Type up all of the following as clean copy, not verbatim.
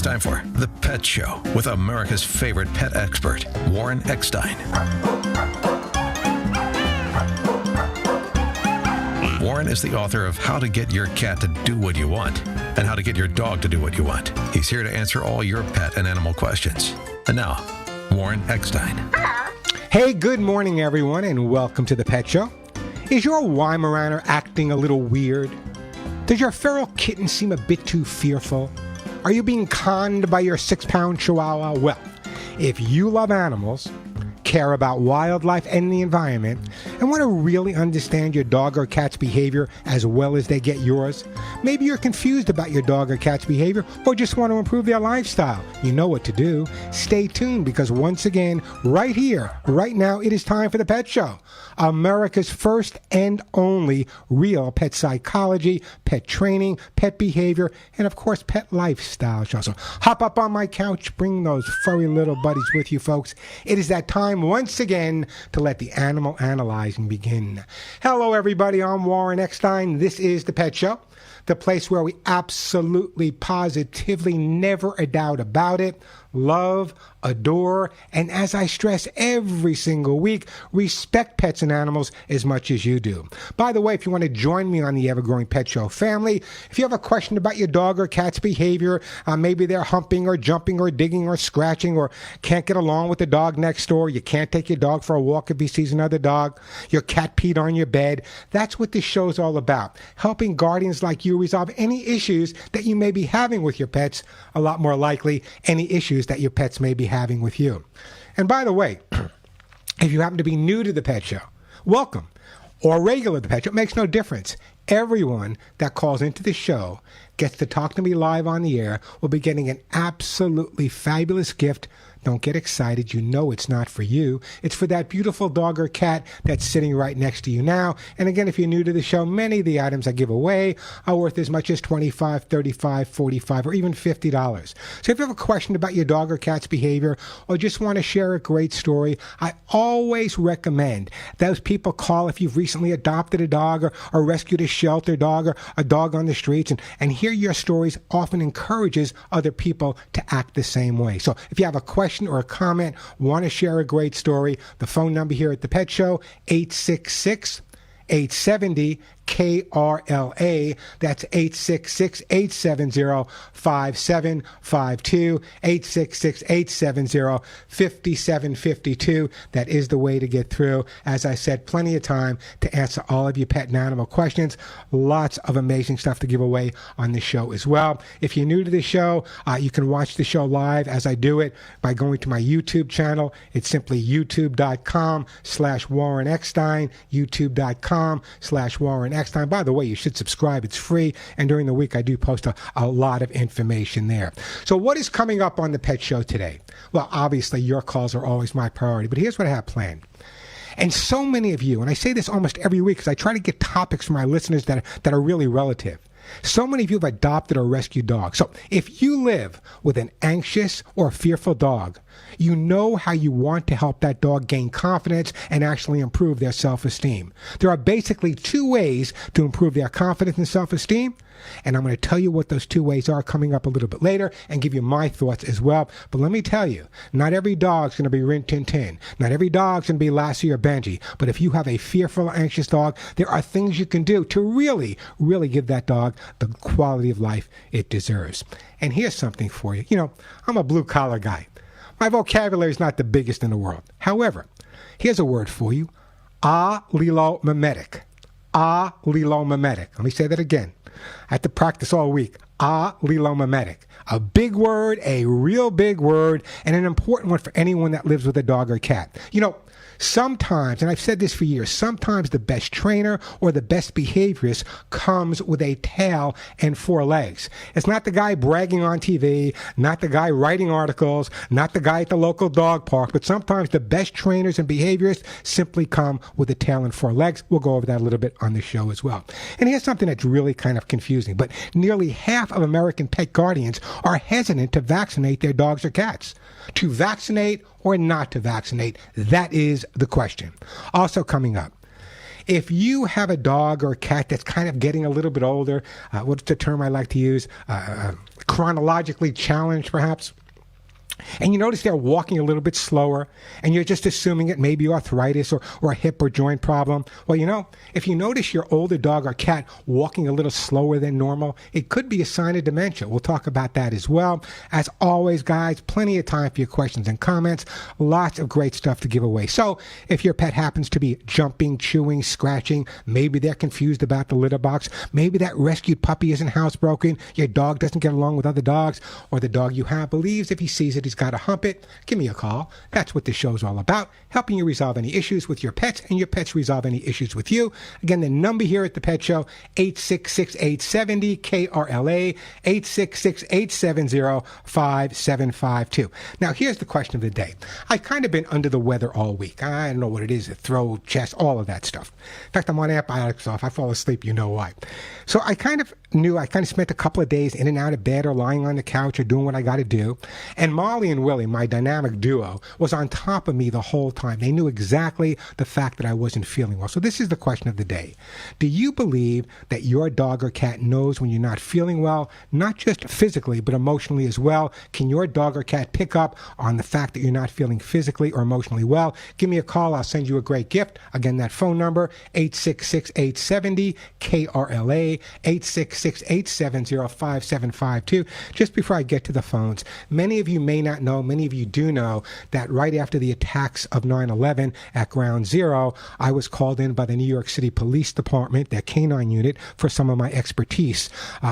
It's time for The Pet Show with America's favorite pet expert, Warren Eckstein. Warren is the author of How to Get Your Cat to Do What You Want and How to Get Your Dog to Do What You Want. He's here to answer all your pet and animal questions. And now, Warren Eckstein. Hey, good morning, everyone, and welcome to The Pet Show. Is your Weimaraner acting a little weird? Does your feral kitten seem a bit too fearful? Are you being conned by your 6-pound chihuahua? Well, if you love animals, care about wildlife and the environment, and want to really understand your dog or cat's behavior as well as they get yours, maybe you're confused about your dog or cat's behavior or just want to improve their lifestyle, you know what to do. Stay tuned, because once again, right here, right now, it is time for The Pet Show, America's first and only real pet psychology, pet training, pet behavior, and of course, pet lifestyle show. So hop up on my couch, bring those furry little buddies with you, folks. It is that time once again to let the animal analyzing begin. Hello, everybody. I'm Warren Eckstein. This is The Pet Show, the place where we absolutely, positively, never a doubt about it, love, adore, and as I stress every single week, respect pets and animals as much as you do. By the way, if you want to join me on the ever-growing Pet Show family, if you have a question about your dog or cat's behavior, maybe they're humping or jumping or digging or scratching or can't get along with the dog next door, you can't take your dog for a walk if he sees another dog, your cat peed on your bed, that's what this show's all about, helping guardians like you resolve any issues that you may be having with your pets, a lot more likely any issues that your pets may be having with you. And by the way, if you happen to be new to The Pet Show, welcome. Or regular to The Pet Show, it makes no difference. Everyone that calls into the show gets to talk to me live on the air will be getting an absolutely fabulous gift. Don't get excited. You know it's not for you. It's for that beautiful dog or cat that's sitting right next to you now. And again, if you're new to the show, many of the items I give away are worth as much as $25, $35, $45, or even $50. So if you have a question about your dog or cat's behavior or just want to share a great story, I always recommend those people call if you've recently adopted a dog or rescued a shelter dog or a dog on the streets, and hear your stories often encourages other people to act the same way. So if you have a question or a comment, want to share a great story, the phone number here at The Pet Show, 866-870-KRLA. That's 866-870-5752, 866-870-5752. That is the way to get through. As I said, plenty of time to answer all of your pet and animal questions. Lots of amazing stuff to give away on this show as well. If you're new to the show, you can watch the show live as I do it by going to my YouTube channel. It's simply youtube.com/Warren Eckstein, youtube.com/Warren Eckstein. By the way, you should subscribe. It's free. And during the week, I do post a lot of information there. So what is coming up on The Pet Show today? Well, obviously, your calls are always my priority. But here's what I have planned. And so many of you, and I say this almost every week because I try to get topics from my listeners that are really relative. So many of you have adopted or rescued dogs. So if you live with an anxious or fearful dog, you know how you want to help that dog gain confidence and actually improve their self-esteem. There are basically two ways to improve their confidence and self-esteem. And I'm going to tell you what those two ways are coming up a little bit later and give you my thoughts as well. But let me tell you, not every dog's going to be Rin Tin Tin. Not every dog's going to be Lassie or Benji. But if you have a fearful, anxious dog, there are things you can do to really, really give that dog the quality of life it deserves. And here's something for you. You know, I'm a blue-collar guy. My vocabulary is not the biggest in the world. However, here's a word for you. Allelo-mimetic. Allelo-mimetic. Let me say that again. I had to practice all week. Allelo-mimetic. A big word, a real big word, and an important one for anyone that lives with a dog or cat. You know, sometimes, and I've said this for years, sometimes the best trainer or the best behaviorist comes with a tail and 4 legs. It's not the guy bragging on TV, not the guy writing articles, not the guy at the local dog park, but sometimes the best trainers and behaviorists simply come with a tail and 4 legs. We'll go over that a little bit on the show as well. And here's something that's really kind of confusing, but nearly half of American pet guardians are hesitant to vaccinate their dogs or cats. To vaccinate or not to vaccinate, that is the question. Also coming up, if you have a dog or a cat that's kind of getting a little bit older, what's the term I like to use? Chronologically challenged, perhaps. And you notice they're walking a little bit slower, and you're just assuming it may be arthritis or a hip or joint problem. Well, if you notice your older dog or cat walking a little slower than normal, it could be a sign of dementia. We'll talk about that as well. As always, guys, plenty of time for your questions and comments. Lots of great stuff to give away. So if your pet happens to be jumping, chewing, scratching, maybe they're confused about the litter box, maybe that rescued puppy isn't housebroken, your dog doesn't get along with other dogs, or the dog you have believes if he sees it, he's got to hump it, give me a call. That's what this show's all about, helping you resolve any issues with your pets and your pets resolve any issues with you. Again, the number here at the Pet Show, 866-870-KRLA, 866-870-5752. Now, here's the question of the day. I've kind of been under the weather all week. I don't know what it is, a throat, chest, all of that stuff. In fact, I'm on antibiotics, so if I fall asleep, you know why. So I kind of spent a couple of days in and out of bed or lying on the couch or doing what I got to do. And Molly and Willie, my dynamic duo, was on top of me the whole time. They knew exactly the fact that I wasn't feeling well. So this is the question of the day. Do you believe that your dog or cat knows when you're not feeling well, not just physically, but emotionally as well? Can your dog or cat pick up on the fact that you're not feeling physically or emotionally well? Give me a call. I'll send you a great gift. Again, that phone number, 866-870-KRLA, 866-870-5752. Just before I get to the phones, many of you may not know, many of you do know, that right after the attacks of 9/11 at Ground Zero, I was called in by the New York City Police Department, their canine unit, for some of my expertise.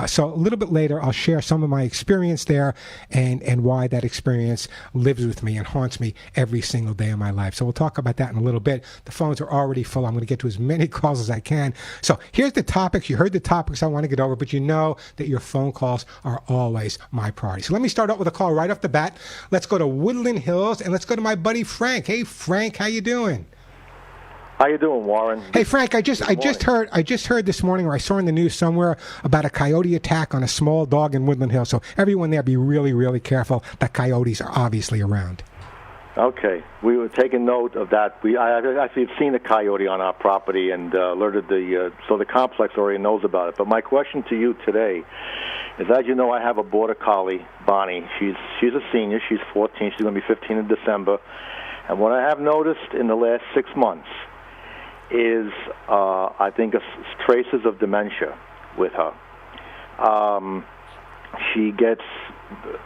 So a little bit later, I'll share some of my experience there and why that experience lives with me and haunts me every single day of my life. So we'll talk about that in a little bit. The phones are already full. I'm going to get to as many calls as I can. So here's the topics. You heard the topics I want to get over, but you know that your phone calls are always my priority. So let me start out with a call right off the bat. Let's go to Woodland Hills, and let's go to my buddy Frank. Hey, Frank, how you doing? How you doing, Warren? Hey, Frank, I just heard this morning, or I saw in the news somewhere, about a coyote attack on a small dog in Woodland Hills. So everyone there, be really, really careful. The coyotes are obviously around. Okay, we were taking note of that. I actually have seen a coyote on our property and alerted so the complex already knows about it. But my question to you today is, as you know, I have a border collie, Bonnie. She's a senior. She's 14. She's going to be 15 in December. And what I have noticed in the last 6 months is, I think, traces of dementia with her. She gets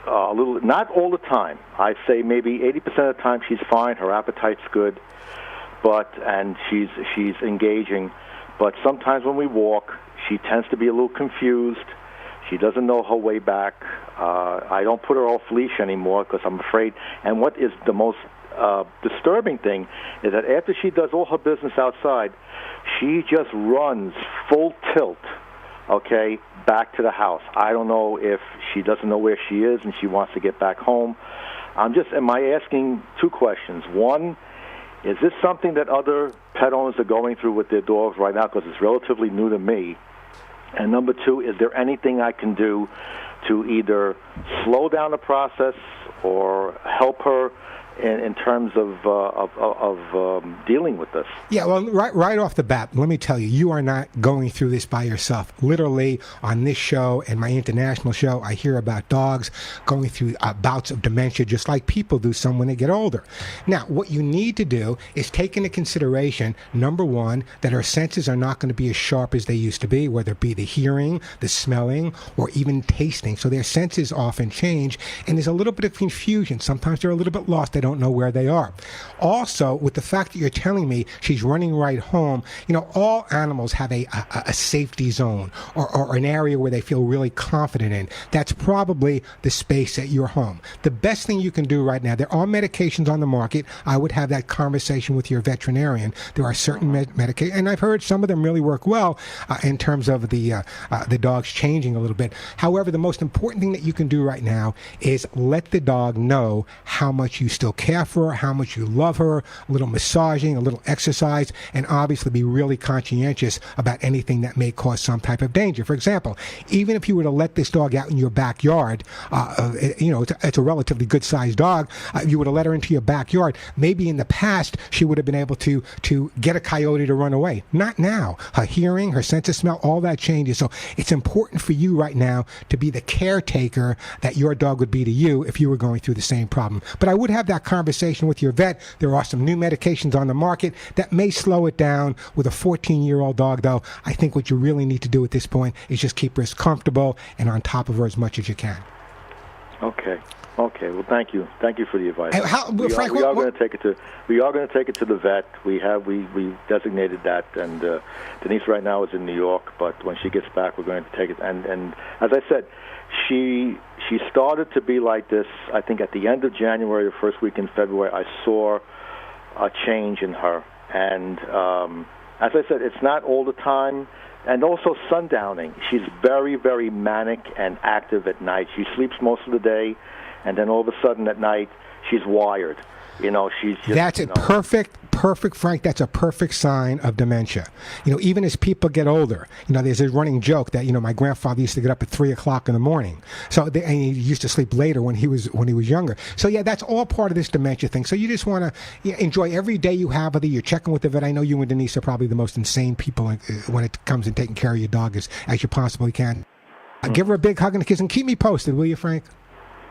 a little, not all the time. I say maybe 80% of the time she's fine. Her appetite's good, and she's engaging. But sometimes when we walk, she tends to be a little confused. She doesn't know her way back. I don't put her off leash anymore because I'm afraid. And what is the most disturbing thing is that after she does all her business outside, she just runs full tilt, okay, back to the house. I don't know if she doesn't know where she is and she wants to get back home. Am I asking two questions? One, is this something that other pet owners are going through with their dogs right now, because it's relatively new to me? And number two, is there anything I can do to either slow down the process or help her in terms of dealing with this? Yeah, well, right off the bat, let me tell you, you are not going through this by yourself. Literally, on this show and my international show, I hear about dogs going through bouts of dementia just like people do some when they get older. Now, what you need to do is take into consideration, number one, that her senses are not going to be as sharp as they used to be, whether it be the hearing, the smelling, or even tasting. So their senses often change, and there's a little bit of confusion. Sometimes they're a little bit lost. They don't know where they are. Also, with the fact that you're telling me she's running right home, all animals have a safety zone or an area where they feel really confident in. That's probably the space at your home. The best thing you can do right now, there are medications on the market. I would have that conversation with your veterinarian. There are certain medications, and I've heard some of them really work well in terms of the dogs changing a little bit. However, the most important thing that you can do right now is let the dog know how much you still you'll care for her, how much you love her, a little massaging, a little exercise, and obviously be really conscientious about anything that may cause some type of danger. For example, even if you were to let this dog out in your backyard, it's a relatively good-sized dog, you were to let her into your backyard, maybe in the past she would have been able to get a coyote to run away. Not now. Her hearing, her sense of smell, all that changes. So it's important for you right now to be the caretaker that your dog would be to you if you were going through the same problem. But I would have that conversation with your vet. There are some new medications on the market that may slow it down. With a 14-year-old dog, though, I think what you really need to do at this point is just keep her as comfortable and on top of her as much as you can. Okay. Well, thank you. Thank you for the advice. Frank, we are going to take it to the vet. We designated that, and Denise right now is in New York. But when she gets back, we're going to take it. And as I said, she started to be like this. I think at the end of January, the first week in February, I saw a change in her. And as I said, it's not all the time. And also sundowning. She's very, very manic and active at night. She sleeps most of the day, and then all of a sudden at night, she's wired. She's just... That's a perfect, Frank, that's a perfect sign of dementia. Even as people get older, there's a running joke that, my grandfather used to get up at 3 o'clock in the morning. So, and he used to sleep later when he was younger. So, yeah, that's all part of this dementia thing. So you just want to enjoy every day you have with her. You're checking with the vet. I know you and Denise are probably the most insane people when it comes to taking care of your dog as you possibly can. Give her a big hug and a kiss, and keep me posted, will you, Frank?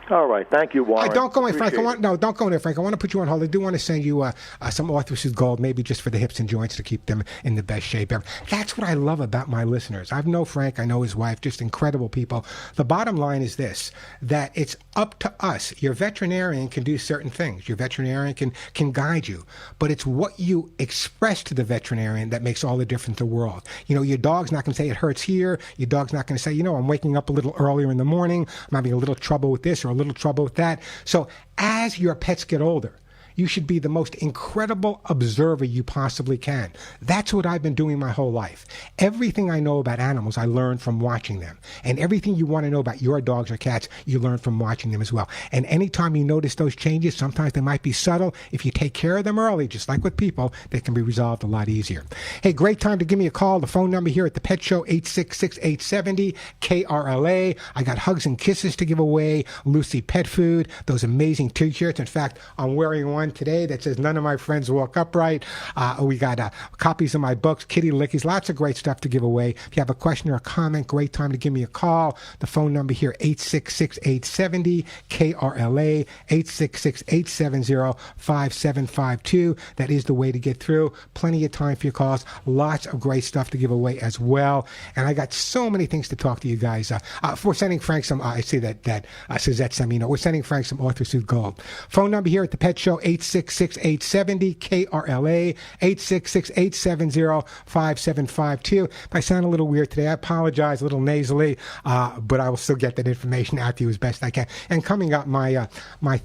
All right. Thank you, Warren. Don't go in, Frank. Don't go in there, Frank. I want to put you on hold. I do want to send you some Orthosys Gold, maybe just for the hips and joints to keep them in the best shape ever. That's what I love about my listeners. I know Frank. I know his wife. Just incredible people. The bottom line is this, that it's up to us. Your veterinarian can do certain things. Your veterinarian can guide you. But it's what you express to the veterinarian that makes all the difference in the world. Your dog's not going to say it hurts here. Your dog's not going to say, I'm waking up a little earlier in the morning. I'm having a little trouble with this or a little trouble with that. So as your pets get older, you should be the most incredible observer you possibly can. That's what I've been doing my whole life. Everything I know about animals, I learned from watching them. And everything you want to know about your dogs or cats, you learn from watching them as well. And anytime you notice those changes, sometimes they might be subtle. If you take care of them early, just like with people, they can be resolved a lot easier. Hey, great time to give me a call. The phone number here at the Pet Show, 866-870-KRLA. I got hugs and kisses to give away, Lucy Pet Food, those amazing T-shirts. In fact, I'm wearing one today that says none of my friends walk upright. We got copies of my books, Kitty Lickies, lots of great stuff to give away. If you have a question or a comment, great time to give me a call. The phone number here, 866-870-KRLA, 866-870-5752. That is the way to get through. Plenty of time for your calls. Lots of great stuff to give away as well. And I got so many things to talk to you guys. We're sending Frank some, I see that Suzette sent me, we're sending Frank some Orthosys Gold. Phone number here at the Pet Show, 866-870-KRLA, 866-870-5752. If I sound a little weird today, I apologize, a little nasally, but I will still get that information out to you as best I can. And coming up, my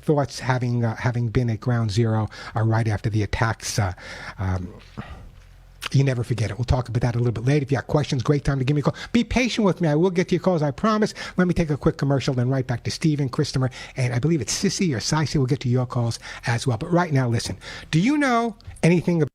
thoughts having been at ground zero right after the attacks. You never forget it. We'll talk about that a little bit later. If you have questions, great time to give me a call. Be patient with me. I will get to your calls, I promise. Let me take a quick commercial, then right back to Stephen, Christopher, and I believe it's Sissy or Sissy. We'll get to your calls as well. But right now, listen. Do you know anything about...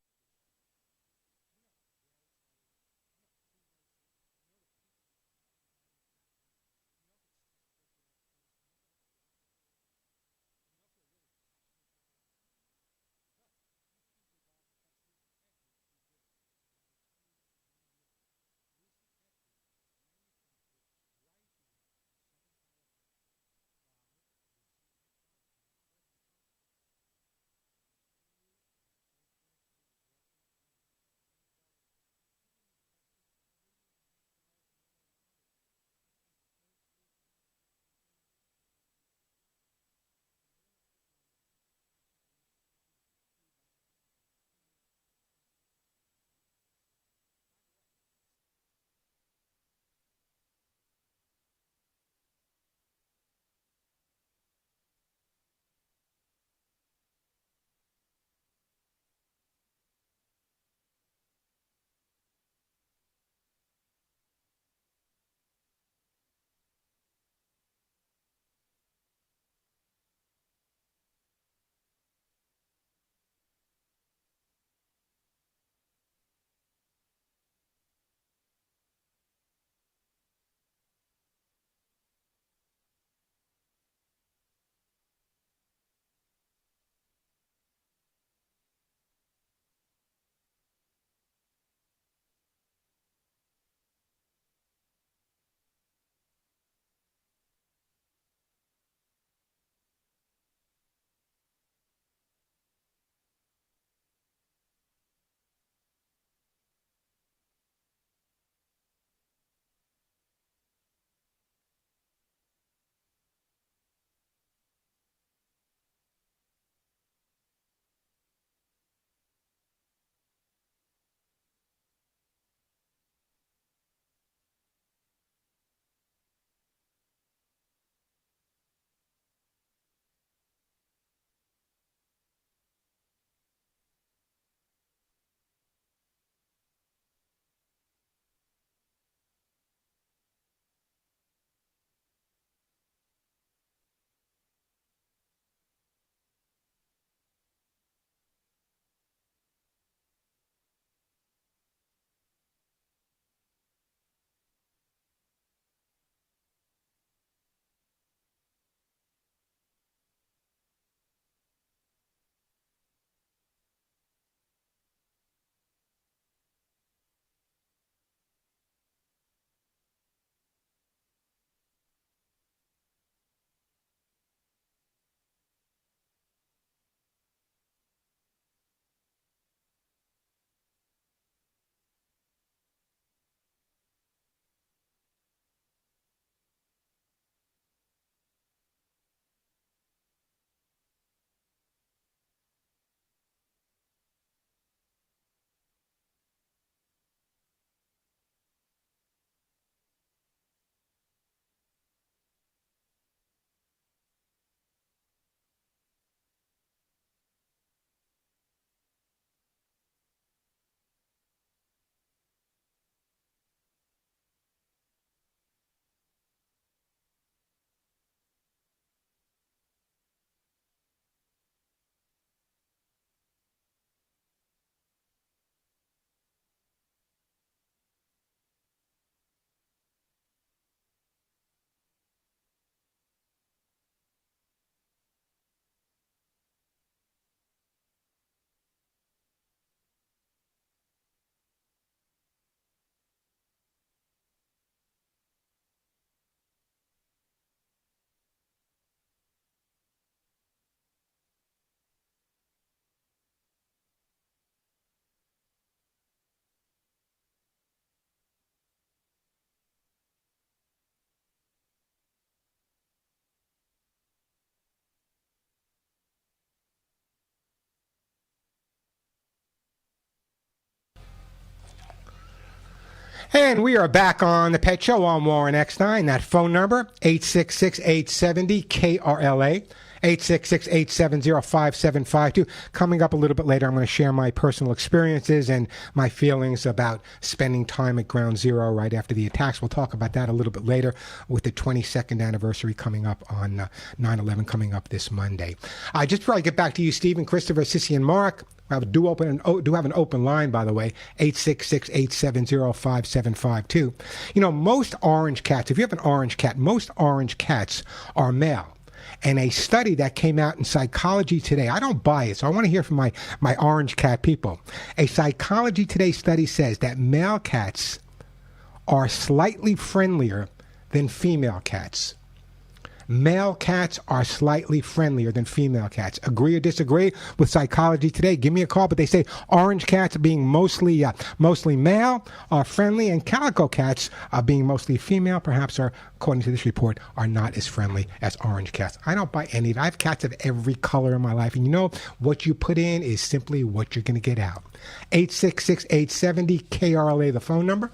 And we are back on the Pet Show on Warren Eckstein. That phone number, 866-870-KRLA, 866-870-5752. Coming up a little bit later, I'm going to share my personal experiences and my feelings about spending time at Ground Zero right after the attacks. We'll talk about that a little bit later with the 22nd anniversary coming up on 9/11 coming up this Monday. Just before I get back to you, Stephen, Christopher, Sissy, and Mark, I do have an open line, by the way, 866-870-5752. You know, most orange cats, if you have an orange cat, most orange cats are male. And a study that came out in Psychology Today, I don't buy it, so I want to hear from my orange cat people. A Psychology Today study says that male cats are slightly friendlier than female cats. Male cats are slightly friendlier than female cats. Agree or disagree with Psychology Today? Give me a call. But they say orange cats being mostly male are friendly, and calico cats being mostly female, perhaps are, according to this report, are not as friendly as orange cats. I don't buy any of it. I have cats of every color in my life, and you know what you put in is simply what you're going to get out. 866-870-KRLA, the phone number.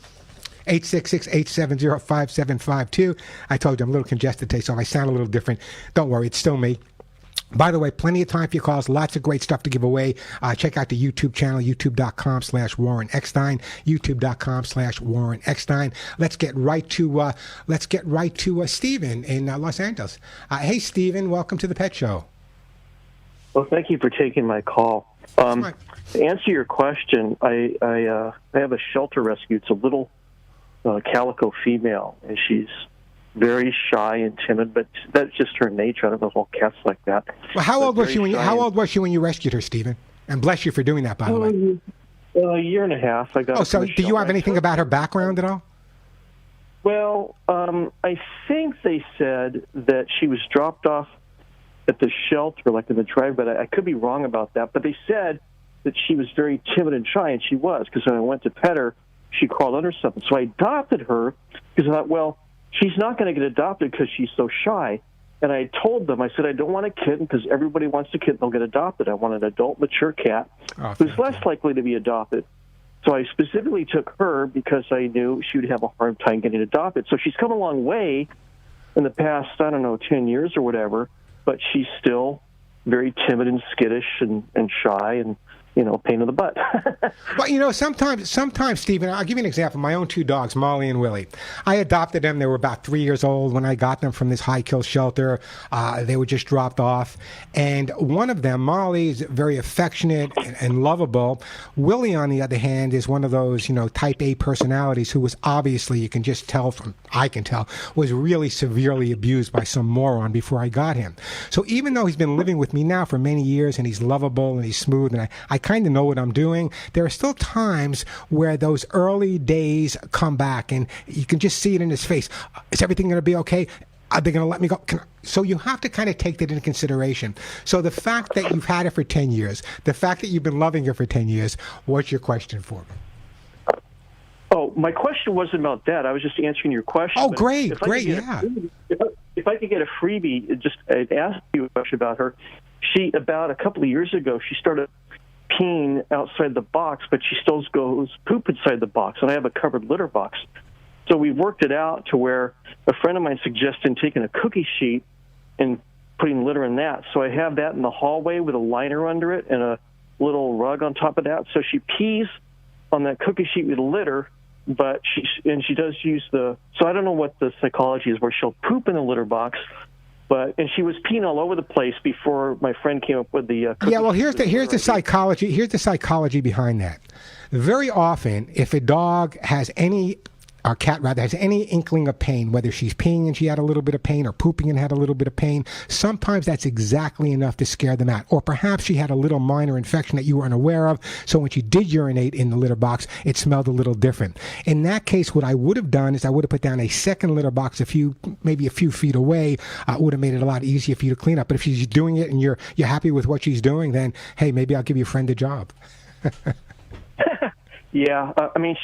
866-870-5752. I told you I'm a little congested today, so if I sound a little different, don't worry, it's still me. By the way, plenty of time for your calls. Lots of great stuff to give away. Check out the YouTube channel, youtube.com/Warren Eckstein, youtube.com/Warren Eckstein. Let's get right to Stephen in Los Angeles. Hey, Stephen, welcome to the Pet Show. Well, thank you for taking my call. To answer your question, I have a shelter rescue. It's a little calico female, and she's very shy and timid, but that's just her nature. I don't know if all cats like that. Well, how old was she when you rescued her, Stephen? And bless you for doing that, by the way. A year and a half. I got. Oh, so do you have anything about her background at all? Well, I think they said that she was dropped off at the shelter, like in the driveway, but I could be wrong about that. But they said that she was very timid and shy, and she was, because when I went to pet her, she crawled under something. So I adopted her because I thought, well, she's not going to get adopted because she's so shy. And I told them, I said, I don't want a kitten because everybody wants a kitten. They'll get adopted. I want an adult, mature cat who's less likely to be adopted. So I specifically took her because I knew she would have a hard time getting adopted. So she's come a long way in the past, 10 years or whatever, but she's still very timid and skittish and shy and, pain in the butt. Well, sometimes, Stephen, I'll give you an example. My own two dogs, Molly and Willie. I adopted them. They were about 3 years old when I got them from this high-kill shelter. They were just dropped off. And one of them, Molly, is very affectionate and lovable. Willie, on the other hand, is one of those, type A personalities who was obviously, I can tell, was really severely abused by some moron before I got him. So even though he's been living with me now for many years and he's lovable and he's smooth and I kind of know what I'm doing, there are still times where those early days come back and you can just see it in his face. Is everything going to be okay? Are they going to let me go? So you have to kind of take that into consideration. So the fact that you've had it for 10 years, the fact that you've been loving her for 10 years, what's your question for me? Oh, my question wasn't about that. I was just answering your question. Oh, great, yeah. If I could get a freebie, I'd ask you a question about her. She, about a couple of years ago, she started peeing outside the box, but she still goes poop inside the box, and I have a covered litter box. So we've worked it out to where a friend of mine suggested taking a cookie sheet and putting litter in that. So I have that in the hallway with a liner under it and a little rug on top of that. So she pees on that cookie sheet with litter, but she does use so I don't know what the psychology is where she'll poop in the litter box. And she was peeing all over the place before my friend came up with the. Yeah, well, here's the psychology. Here's the psychology behind that. Very often, if a dog has any, or cat rather, has any inkling of pain, whether she's peeing and she had a little bit of pain or pooping and had a little bit of pain, sometimes that's exactly enough to scare them out. Or perhaps she had a little minor infection that you were unaware of, so when she did urinate in the litter box, it smelled a little different. In that case, what I would have done is I would have put down a second litter box maybe a few feet away. Would have made it a lot easier for you to clean up. But if she's doing it and you're happy with what she's doing, then, hey, maybe I'll give your friend a job. Yeah,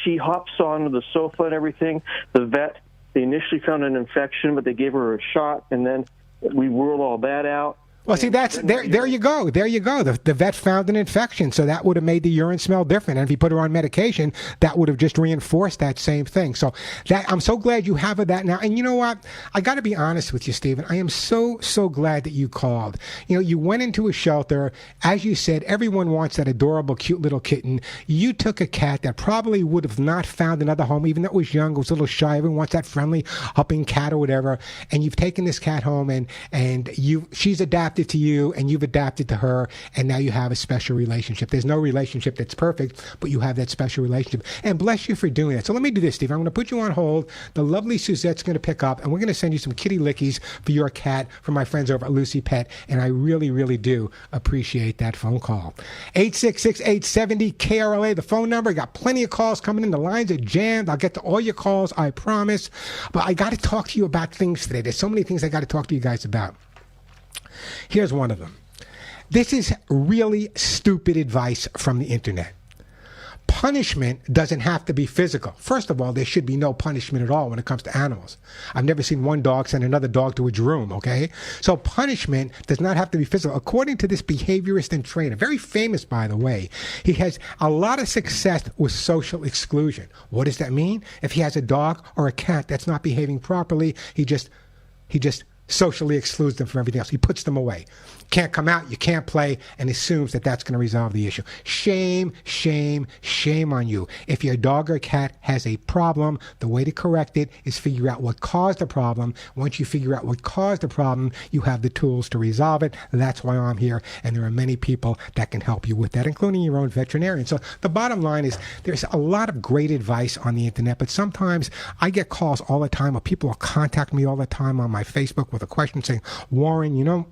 she hops onto the sofa and everything. The vet, they initially found an infection, but they gave her a shot, and then we ruled all that out. Well, see, there you go. There you go. The vet found an infection, so that would have made the urine smell different. And if you put her on medication, that would have just reinforced that same thing. So I'm so glad you have that now. And you know what? I got to be honest with you, Stephen. I am so glad that you called. You know, you went into a shelter. As you said, everyone wants that adorable, cute little kitten. You took a cat that probably would have not found another home, even though it was young, it was a little shy. Everyone wants that friendly, hopping cat or whatever. And you've taken this cat home, and she's adapted to you, and you've adapted to her, and now you have a special relationship. There's no relationship that's perfect, but you have that special relationship. And bless you for doing that. So let me do this, Steve. I'm going to put you on hold. The lovely Suzette's going to pick up, and we're going to send you some kitty lickies for your cat from my friends over at Lucy Pet, and I really do appreciate that phone call. 866-870-KRLA, the phone number. Got plenty of calls coming in. The lines are jammed. I'll get to all your calls, I promise. But I got to talk to you about things today. There's so many things I got to talk to you guys about. Here's one of them. This is really stupid advice from the internet. Punishment doesn't have to be physical. First of all, there should be no punishment at all when it comes to animals. I've never seen one dog send another dog to its room, okay? So punishment does not have to be physical. According to this behaviorist and trainer, very famous, by the way, he has a lot of success with social exclusion. What does that mean? If he has a dog or a cat that's not behaving properly, he just socially excludes them from everything else. He puts them away. Can't come out, you can't play, and assumes that that's going to resolve the issue. Shame on you. If your dog or cat has a problem, the way to correct it is figure out what caused the problem. Once you figure out what caused the problem, you have the tools to resolve it. That's why I'm here, and there are many people that can help you with that, including your own veterinarian. So the bottom line is there's a lot of great advice on the internet, but sometimes I get calls all the time, or people will contact me all the time on my Facebook with a question saying, Warren, you know,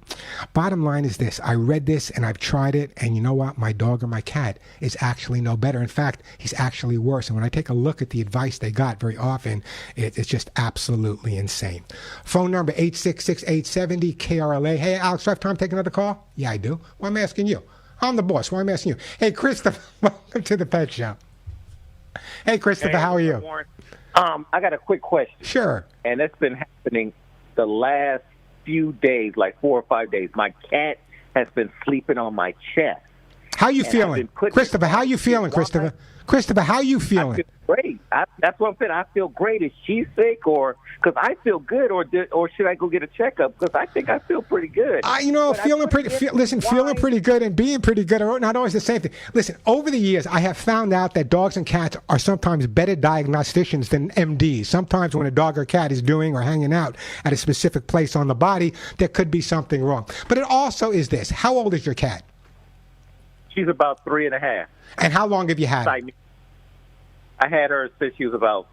bottom line is this. I read this and I've tried it, and you know what? My dog or my cat is actually no better. In fact, he's actually worse. And when I take a look at the advice they got, very often it's just absolutely insane. Phone number 866-870-KRLA. Hey, Alex, do I have time to take another call? Yeah, I do. Why am I asking you? I'm the boss. Why am I asking you? Hey, Christopher, welcome to the Pet Shop. Hey, Christopher, how are you? Warren. I got a quick question. Sure. And it's been happening the last few days, like 4 or 5 days. My cat has been sleeping on my chest. How you feeling? Christopher, how you feeling, Christopher? Christopher, how you feeling? I feel great. That's what I'm saying. I feel great. Is she sick, or because I feel good, or should I go get a checkup? Because I think I feel pretty good. Feeling pretty good and being pretty good are not always the same thing. Listen, over the years, I have found out that dogs and cats are sometimes better diagnosticians than MDs. Sometimes when a dog or cat is doing or hanging out at a specific place on the body, there could be something wrong. But it also is this. How old is your cat? She's about 3.5. And how long have you had her? I had her since she was about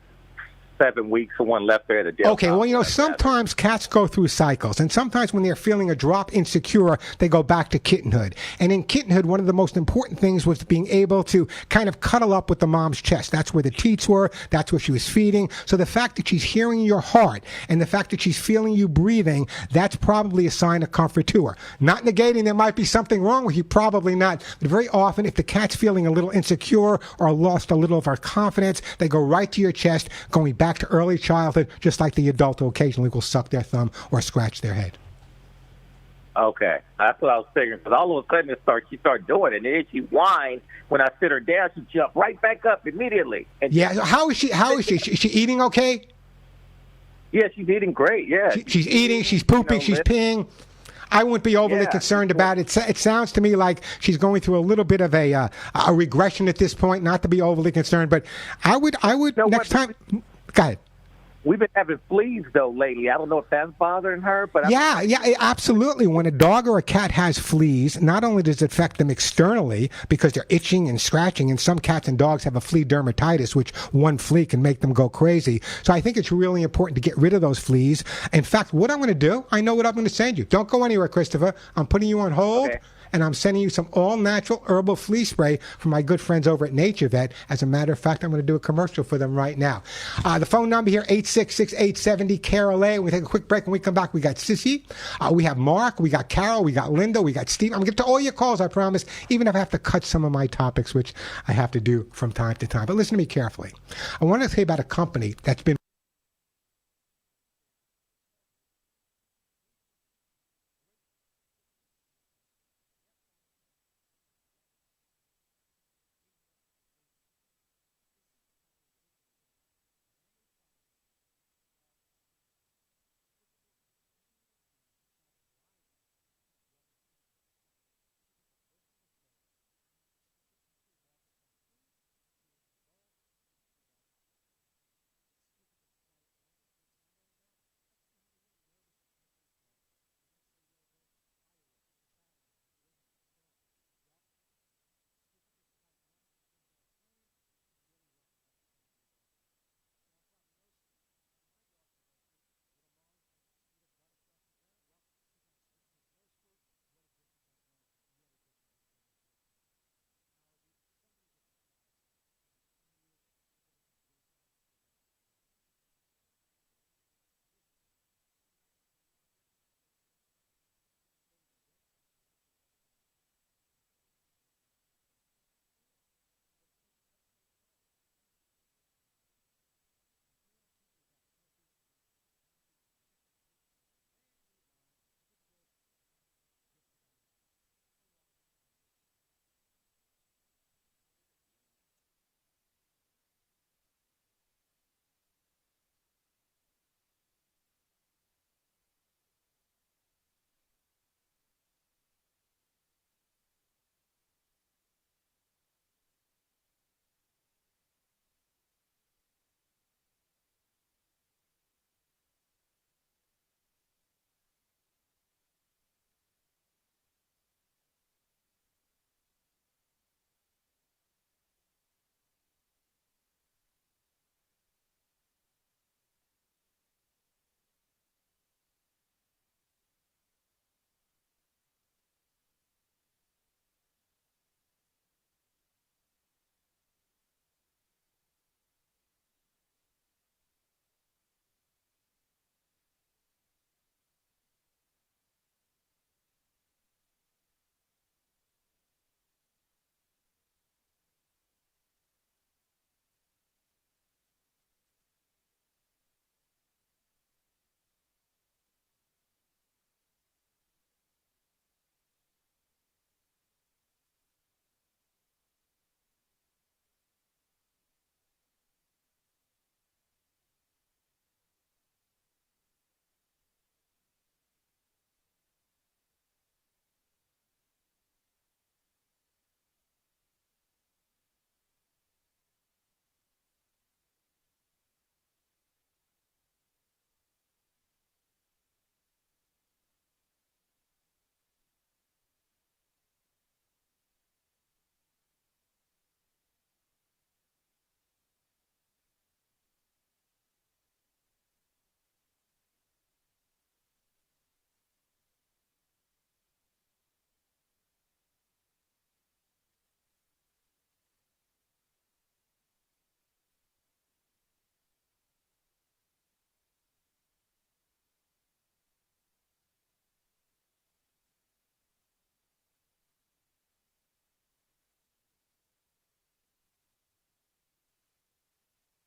7 weeks, and one left there at a jail. Okay, well, you know, sometimes cats go through cycles, and sometimes when they're feeling a drop insecure, they go back to kittenhood. And in kittenhood, one of the most important things was being able to kind of cuddle up with the mom's chest. That's where the teats were. That's where she was feeding. So the fact that she's hearing your heart and the fact that she's feeling you breathing, that's probably a sign of comfort to her. Not negating there might be something wrong with you, probably not. But very often, if the cat's feeling a little insecure or lost a little of her confidence, they go right to your chest, going back to early childhood, just like the adult who occasionally will suck their thumb or scratch their head. Okay, that's what I was figuring. Because all of a sudden, she started doing it, and then she whined. When I sit her down, she jumped right back up immediately. And yeah, how is she? Is she eating okay? Yeah, she's eating great. Yeah, she's eating. She's pooping. She's peeing. I wouldn't be overly concerned about it. It sounds to me like she's going through a little bit of a regression at this point. Not to be overly concerned, but I would next time. Go ahead. We've been having fleas, though, lately. I don't know if that's bothering her, but... Yeah, absolutely. When a dog or a cat has fleas, not only does it affect them externally because they're itching and scratching, and some cats and dogs have a flea dermatitis, which one flea can make them go crazy. So I think it's really important to get rid of those fleas. In fact, what I'm going to do, I know what I'm going to send you. Don't go anywhere, Christopher. I'm putting you on hold. Okay. And I'm sending you some all-natural herbal flea spray from my good friends over at Nature Vet. As a matter of fact, I'm going to do a commercial for them right now. The phone number here, 866-870-KRLA. We take a quick break. When we come back, we got Sissy, we have Mark, we got Carol, we got Linda, we got Steve. I'm going to get to all your calls, I promise, even if I have to cut some of my topics, which I have to do from time to time. But listen to me carefully. I want to tell you about a company that's been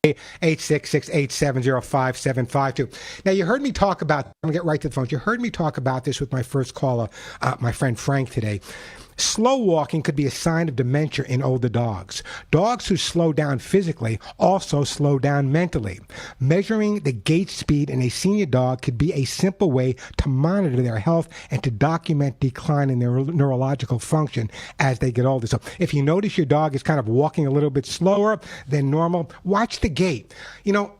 866-870-5752. Now, you heard me talk about, I'm going to get right to the phones. You heard me talk about this with my first caller, my friend Frank, today. Slow walking could be a sign of dementia in older dogs. Dogs who slow down physically also slow down mentally. Measuring the gait speed in a senior dog could be a simple way to monitor their health and to document decline in their neurological function as they get older. So if you notice your dog is kind of walking a little bit slower than normal, watch the gait. You know,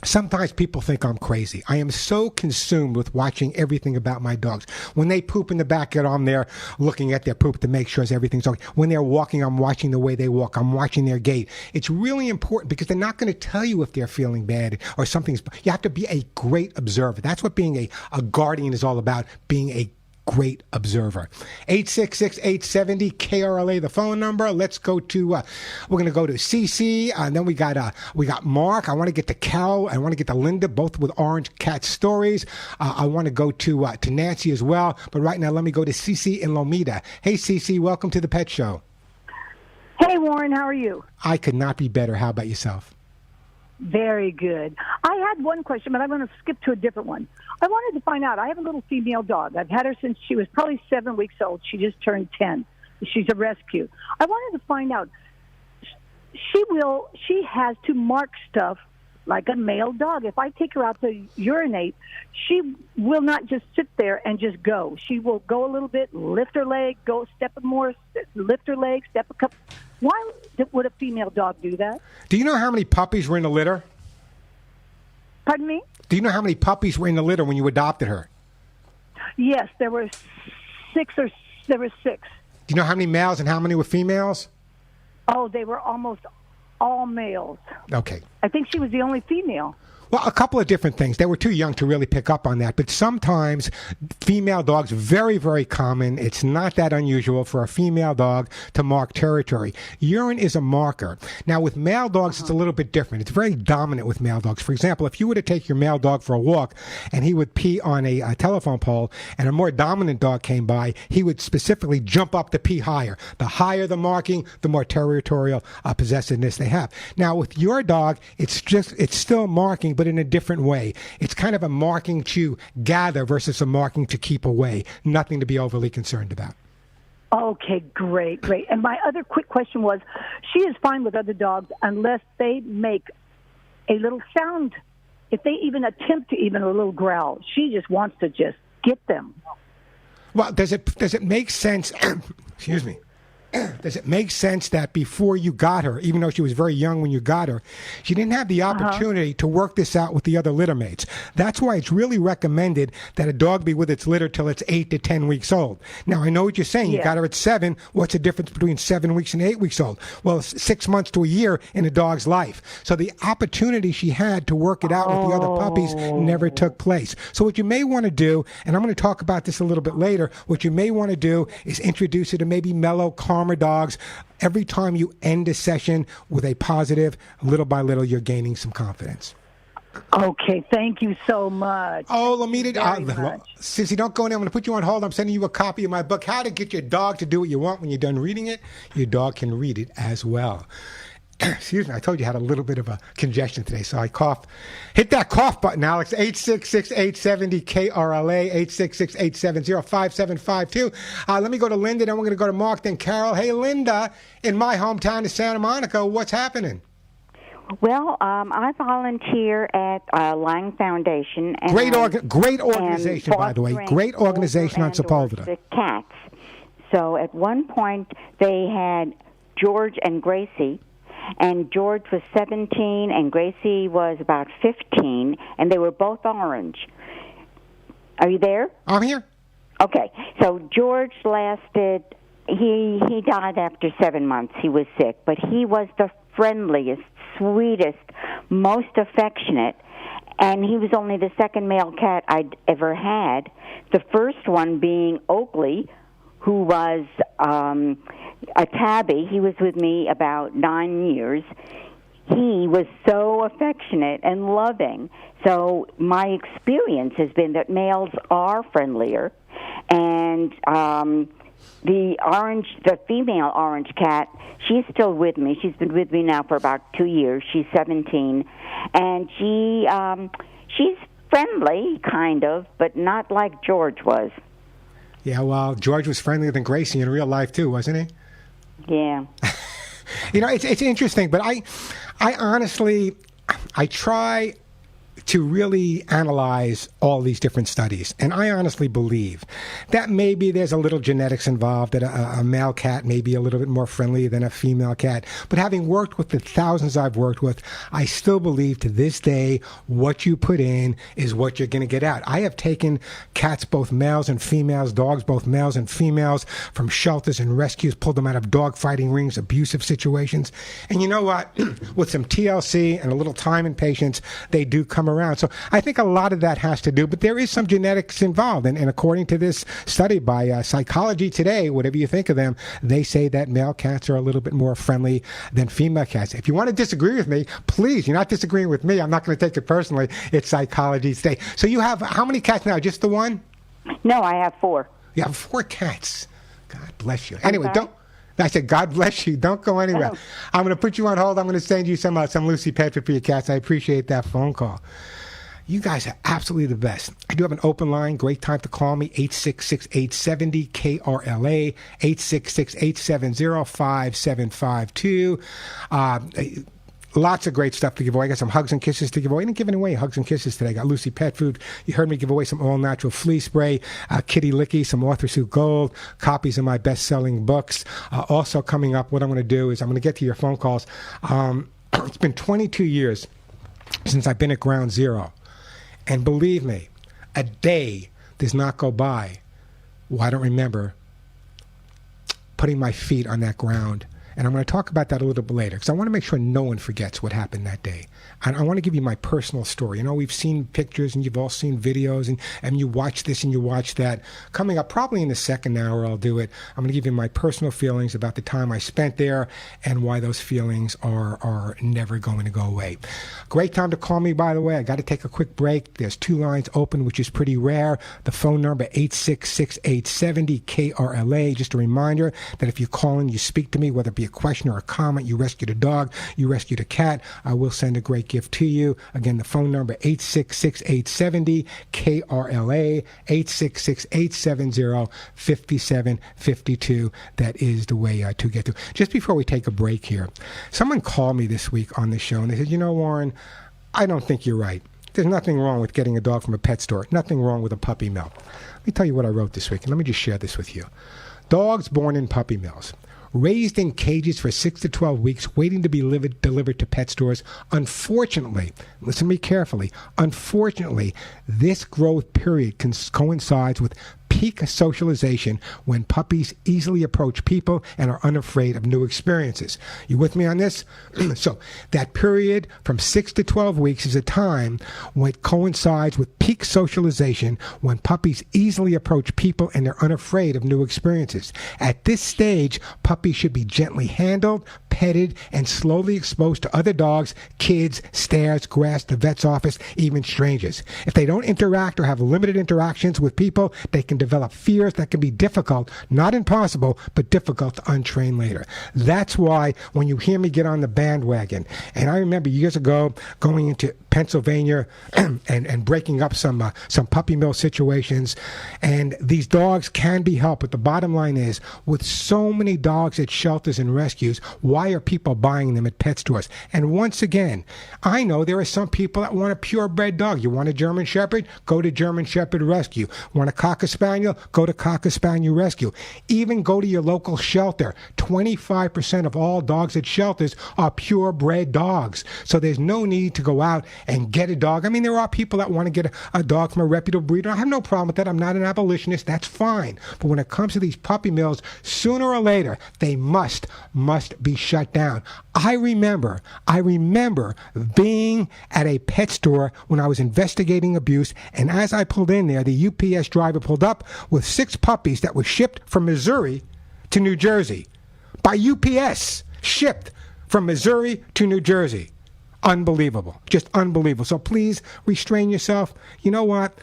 sometimes people think I'm crazy. I am so consumed with watching everything about my dogs. When they poop in the backyard, I'm there looking at their poop to make sure everything's okay. When they're walking, I'm watching the way they walk. I'm watching their gait. It's really important because they're not going to tell you if they're feeling bad or something's... You have to be a great observer. That's what being a guardian is all about, being a great observer. 866-870-KRLA, the phone number. Let's go to, we're going to go to CC, and then we got Mark. I want to get to Carol. I want to get to Linda, both with Orange Cat stories. I want to go to Nancy as well. But right now, let me go to CC in Lomita. Hey, CC, welcome to the Pet Show. Hey, Warren, how are you? I could not be better. How about yourself? Very good. I had one question, but I'm going to skip to a different one. I wanted to find out. I have a little female dog. I've had her since she was probably 7 weeks old. She just turned 10. She's a rescue. I wanted to find out. She has to mark stuff like a male dog. If I take her out to urinate, she will not just sit there and just go. She will go a little bit, lift her leg, go step more, lift her leg, step a couple. Why would a female dog do that? Do you know how many puppies were in the litter? Pardon me? Do you know how many puppies were in the litter when you adopted her? Yes, there were six. Do you know how many males and how many were females? Oh, they were almost all males. Okay. I think she was the only female. Well, a couple of different things. They were too young to really pick up on that. But sometimes female dogs, very, very common. It's not that unusual for a female dog to mark territory. Urine is a marker. Now, with male dogs, it's a little bit different. It's very dominant with male dogs. For example, if you were to take your male dog for a walk and he would pee on a telephone pole and a more dominant dog came by, he would specifically jump up to pee higher. The higher the marking, the more territorial possessiveness they have. Now, with your dog, it's still marking, but in a different way. It's kind of a marking to gather versus a marking to keep away. Nothing to be overly concerned about. Okay, great. And my other quick question was, she is fine with other dogs unless they make a little sound. If they even attempt to even a little growl, she just wants to just get them. Well, does it make sense? Excuse me. Does it make sense that before you got her, even though she was very young when you got her, she didn't have the opportunity to work this out with the other litter mates? That's why it's really recommended that a dog be with its litter till it's 8 to 10 weeks old. Now, I know what you're saying. You got her at 7. What's the difference between 7 weeks and 8 weeks old? Well, 6 months to a year in a dog's life. So the opportunity she had to work it out with the other puppies never took place. So what you may want to do, and I'm going to talk about this a little bit later, what you may want to do is introduce her to maybe mellow, calmer dogs. Every time you end a session with a positive, little by little, you're gaining some confidence. Okay, thank you so much. Oh, Lamita, Sissy, don't go in there. I'm going to put you on hold. I'm sending you a copy of my book, How to Get Your Dog to Do What You Want. When you're done reading it, your dog can read it as well. Excuse me, I told you I had a little bit of a congestion today, so I coughed. Hit that cough button, Alex. 866-870-KRLA, 866-870-5752. Let me go to Linda, then we're going to go to Mark, then Carol. Hey, Linda, in my hometown of Santa Monica, what's happening? Well, I volunteer at Lang Foundation. And great organization, by the way. Great organization on Sepulveda. Cats. So at one point, they had George and Gracie. And George was 17, and Gracie was about 15, and they were both orange. Are you there? I'm here. Okay. So George lasted, he died after 7 months. He was sick, but he was the friendliest, sweetest, most affectionate, and he was only the second male cat I'd ever had, the first one being Oakley, who was a tabby. He was with me about 9 years. He was so affectionate and loving. So my experience has been that males are friendlier, and the female orange cat, she's still with me. She's been with me now for about 2 years. She's 17, and she's friendly, kind of, but not like George was. Yeah, well, George was friendlier than Gracie in real life too, wasn't he? Yeah. It's interesting, but I honestly, I try to really analyze all these different studies. And I honestly believe that maybe there's a little genetics involved, that a male cat may be a little bit more friendly than a female cat. But having worked with the thousands I've worked with, I still believe to this day what you put in is what you're going to get out. I have taken cats, both males and females, dogs, both males and females, from shelters and rescues, pulled them out of dog fighting rings, abusive situations. And you know what? With some TLC and a little time and patience, they do come around. So I think a lot of that has to do, but there is some genetics involved. And according to this study by Psychology Today, whatever you think of them, they say that male cats are a little bit more friendly than female cats. If you want to disagree with me, please, you're not disagreeing with me. I'm not going to take it personally. It's Psychology Today. So you have how many cats now? Just the one? No, I have 4. You have 4 cats. God bless you. Anyway, don't. I said, God bless you. Don't go anywhere. Oh. I'm going to put you on hold. I'm going to send you some Lucy pet food for your cats. I appreciate that phone call. You guys are absolutely the best. I do have an open line. Great time to call me. 866-870-KRLA. 866-870-5752. Lots of great stuff to give away. I got some hugs and kisses to give away. I didn't give away hugs and kisses today. I got Lucy Pet Food. You heard me give away some all-natural flea spray, Kitty Licky, some Author Suit Gold, copies of my best-selling books. Also coming up, what I'm going to do is I'm going to get to your phone calls. It's been 22 years since I've been at Ground Zero. And believe me, a day does not go by where I don't remember putting my feet on that ground. And I'm going to talk about that a little bit later because I want to make sure no one forgets what happened that day. And I want to give you my personal story. You know, we've seen pictures and you've all seen videos and you watch this and you watch that. Coming up probably in the second hour, I'll do it. I'm going to give you my personal feelings about the time I spent there and why those feelings are never going to go away. Great time to call me, by the way. I got to take a quick break. There's 2 lines open, which is pretty rare. The phone number, 866-870-KRLA. Just a reminder that if you call in, you speak to me, whether it be a question or a comment, you rescued a dog, you rescued a cat, I will send a great gift to you. Again, the phone number, 866-870-KRLA, 866-870-5752. That is the way to get through. Just before we take a break here, someone called me this week on the show and they said, you know, Warren, I don't think you're right. There's nothing wrong with getting a dog from a pet store. Nothing wrong with a puppy mill. Let me tell you what I wrote this week, and let me just share this with you. Dogs born in puppy mills, raised in cages for 6 to 12 weeks, waiting to be delivered to pet stores. Unfortunately, listen to me carefully, unfortunately, this growth period coincides with peak socialization when puppies easily approach people and are unafraid of new experiences. You with me on this? So that period from 6 to 12 weeks is a time when it coincides with peak socialization when puppies easily approach people and they're unafraid of new experiences. At this stage, puppies should be gently handled, petted, and slowly exposed to other dogs, kids, stairs, grass, the vet's office, even strangers. If they don't interact or have limited interactions with people, they can develop fears that can be difficult, not impossible, but difficult to untrain later. That's why when you hear me get on the bandwagon, and I remember years ago going into Pennsylvania and breaking up some puppy mill situations, and these dogs can be helped, but the bottom line is, with so many dogs at shelters and rescues, why are people buying them at pet stores? And once again, I know there are some people that want a purebred dog. You want a German Shepherd? Go to German Shepherd Rescue. Want a Cocker Spaniel? Go to Cocker Spaniel Rescue. Even go to your local shelter. 25% of all dogs at shelters are purebred dogs. So there's no need to go out and get a dog. I mean, there are people that want to get a dog from a reputable breeder. I have no problem with that. I'm not an abolitionist. That's fine. But when it comes to these puppy mills, sooner or later, they must be shut down. I remember being at a pet store when I was investigating abuse, and as I pulled in there, the UPS driver pulled up with 6 puppies that were shipped from Missouri to New Jersey. By UPS, shipped from Missouri to New Jersey. Unbelievable. Just unbelievable. So please restrain yourself. You know what?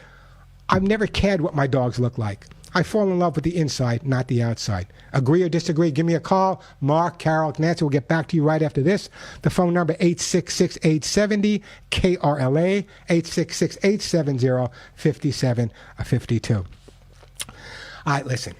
I've never cared what my dogs look like. I fall in love with the inside, not the outside. Agree or disagree? Give me a call. Mark, Carol, Nancy, we'll get back to you right after this. The phone number, 866-870-KRLA, 866-870-5752. All right, listen.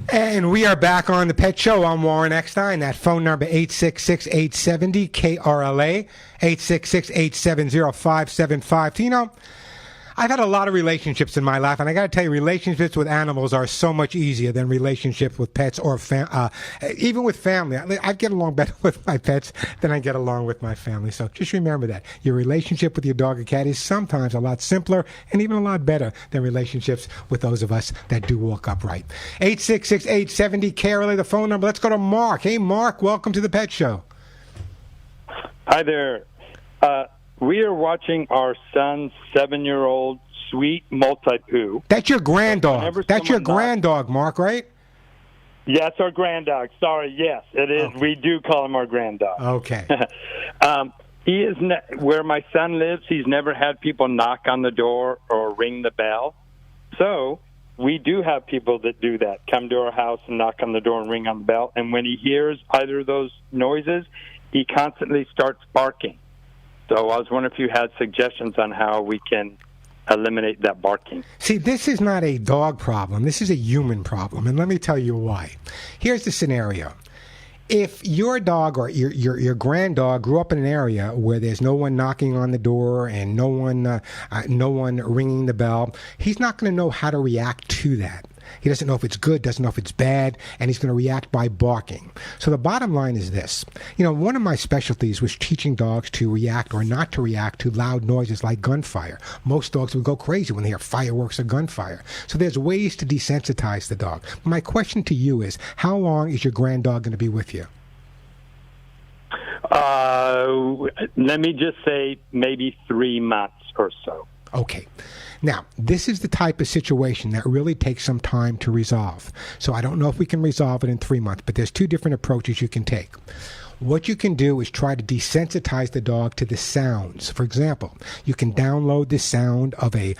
And we are back on the Pet Show. I'm Warren Eckstein. That phone number, 866-870-KRLA, 866-870-575. You know, I've had a lot of relationships in my life, and I got to tell you, relationships with animals are so much easier than relationships with pets or even with family. I get along better with my pets than I get along with my family. So just remember that. Your relationship with your dog or cat is sometimes a lot simpler and even a lot better than relationships with those of us that do walk upright. 866-870-KRLA, the phone number. Let's go to Mark. Hey, Mark, welcome to the Pet Show. Hi there. We are watching our son's 7-year-old sweet multi-poo. That's your granddog. That's your granddog, Mark, right? Yeah, it's our granddog. Sorry, yes, it is. Okay. We do call him our granddog. Okay. He is where my son lives. He's never had people knock on the door or ring the bell. So we do have people that do that, come to our house and knock on the door and ring on the bell. And when he hears either of those noises, he constantly starts barking. So I was wondering if you had suggestions on how we can eliminate that barking. See, this is not a dog problem. This is a human problem, and let me tell you why. Here's the scenario. If your dog or your granddog grew up in an area where there's no one knocking on the door and no one ringing the bell, he's not going to know how to react to that. He doesn't know if it's good, doesn't know if it's bad, and he's going to react by barking. So the bottom line is this. You know, one of my specialties was teaching dogs to react or not to react to loud noises like gunfire. Most dogs would go crazy when they hear fireworks or gunfire. So there's ways to desensitize the dog. My question to you is, how long is your granddog going to be with you? Let me just say maybe 3 months or so. Okay. Now, this is the type of situation that really takes some time to resolve. So I don't know if we can resolve it in 3 months, but there's two different approaches you can take. What you can do is try to desensitize the dog to the sounds. For example, you can download the sound of a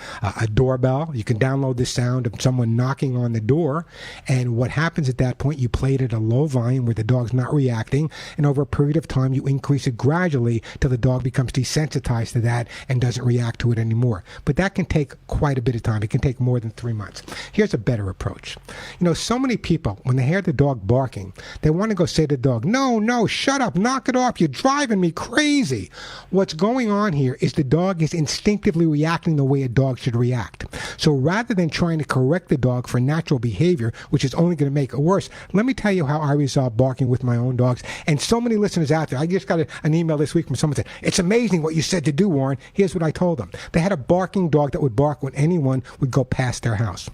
doorbell. You can download the sound of someone knocking on the door. And what happens at that point, you play it at a low volume where the dog's not reacting. And over a period of time, you increase it gradually till the dog becomes desensitized to that and doesn't react to it anymore. But that can take quite a bit of time. It can take more than 3 months. Here's a better approach. You know, so many people, when they hear the dog barking, they want to go say to the dog, no, shut up, knock it off, you're driving me crazy. What's going on here is the dog is instinctively reacting the way a dog should react. So rather than trying to correct the dog for natural behavior, which is only going to make it worse, let me tell you how I resolve barking with my own dogs. And so many listeners out there, I just got an email this week from someone that said, it's amazing what you said to do, Warren. Here's what I told them. They had a barking dog that would bark when anyone would go past their house.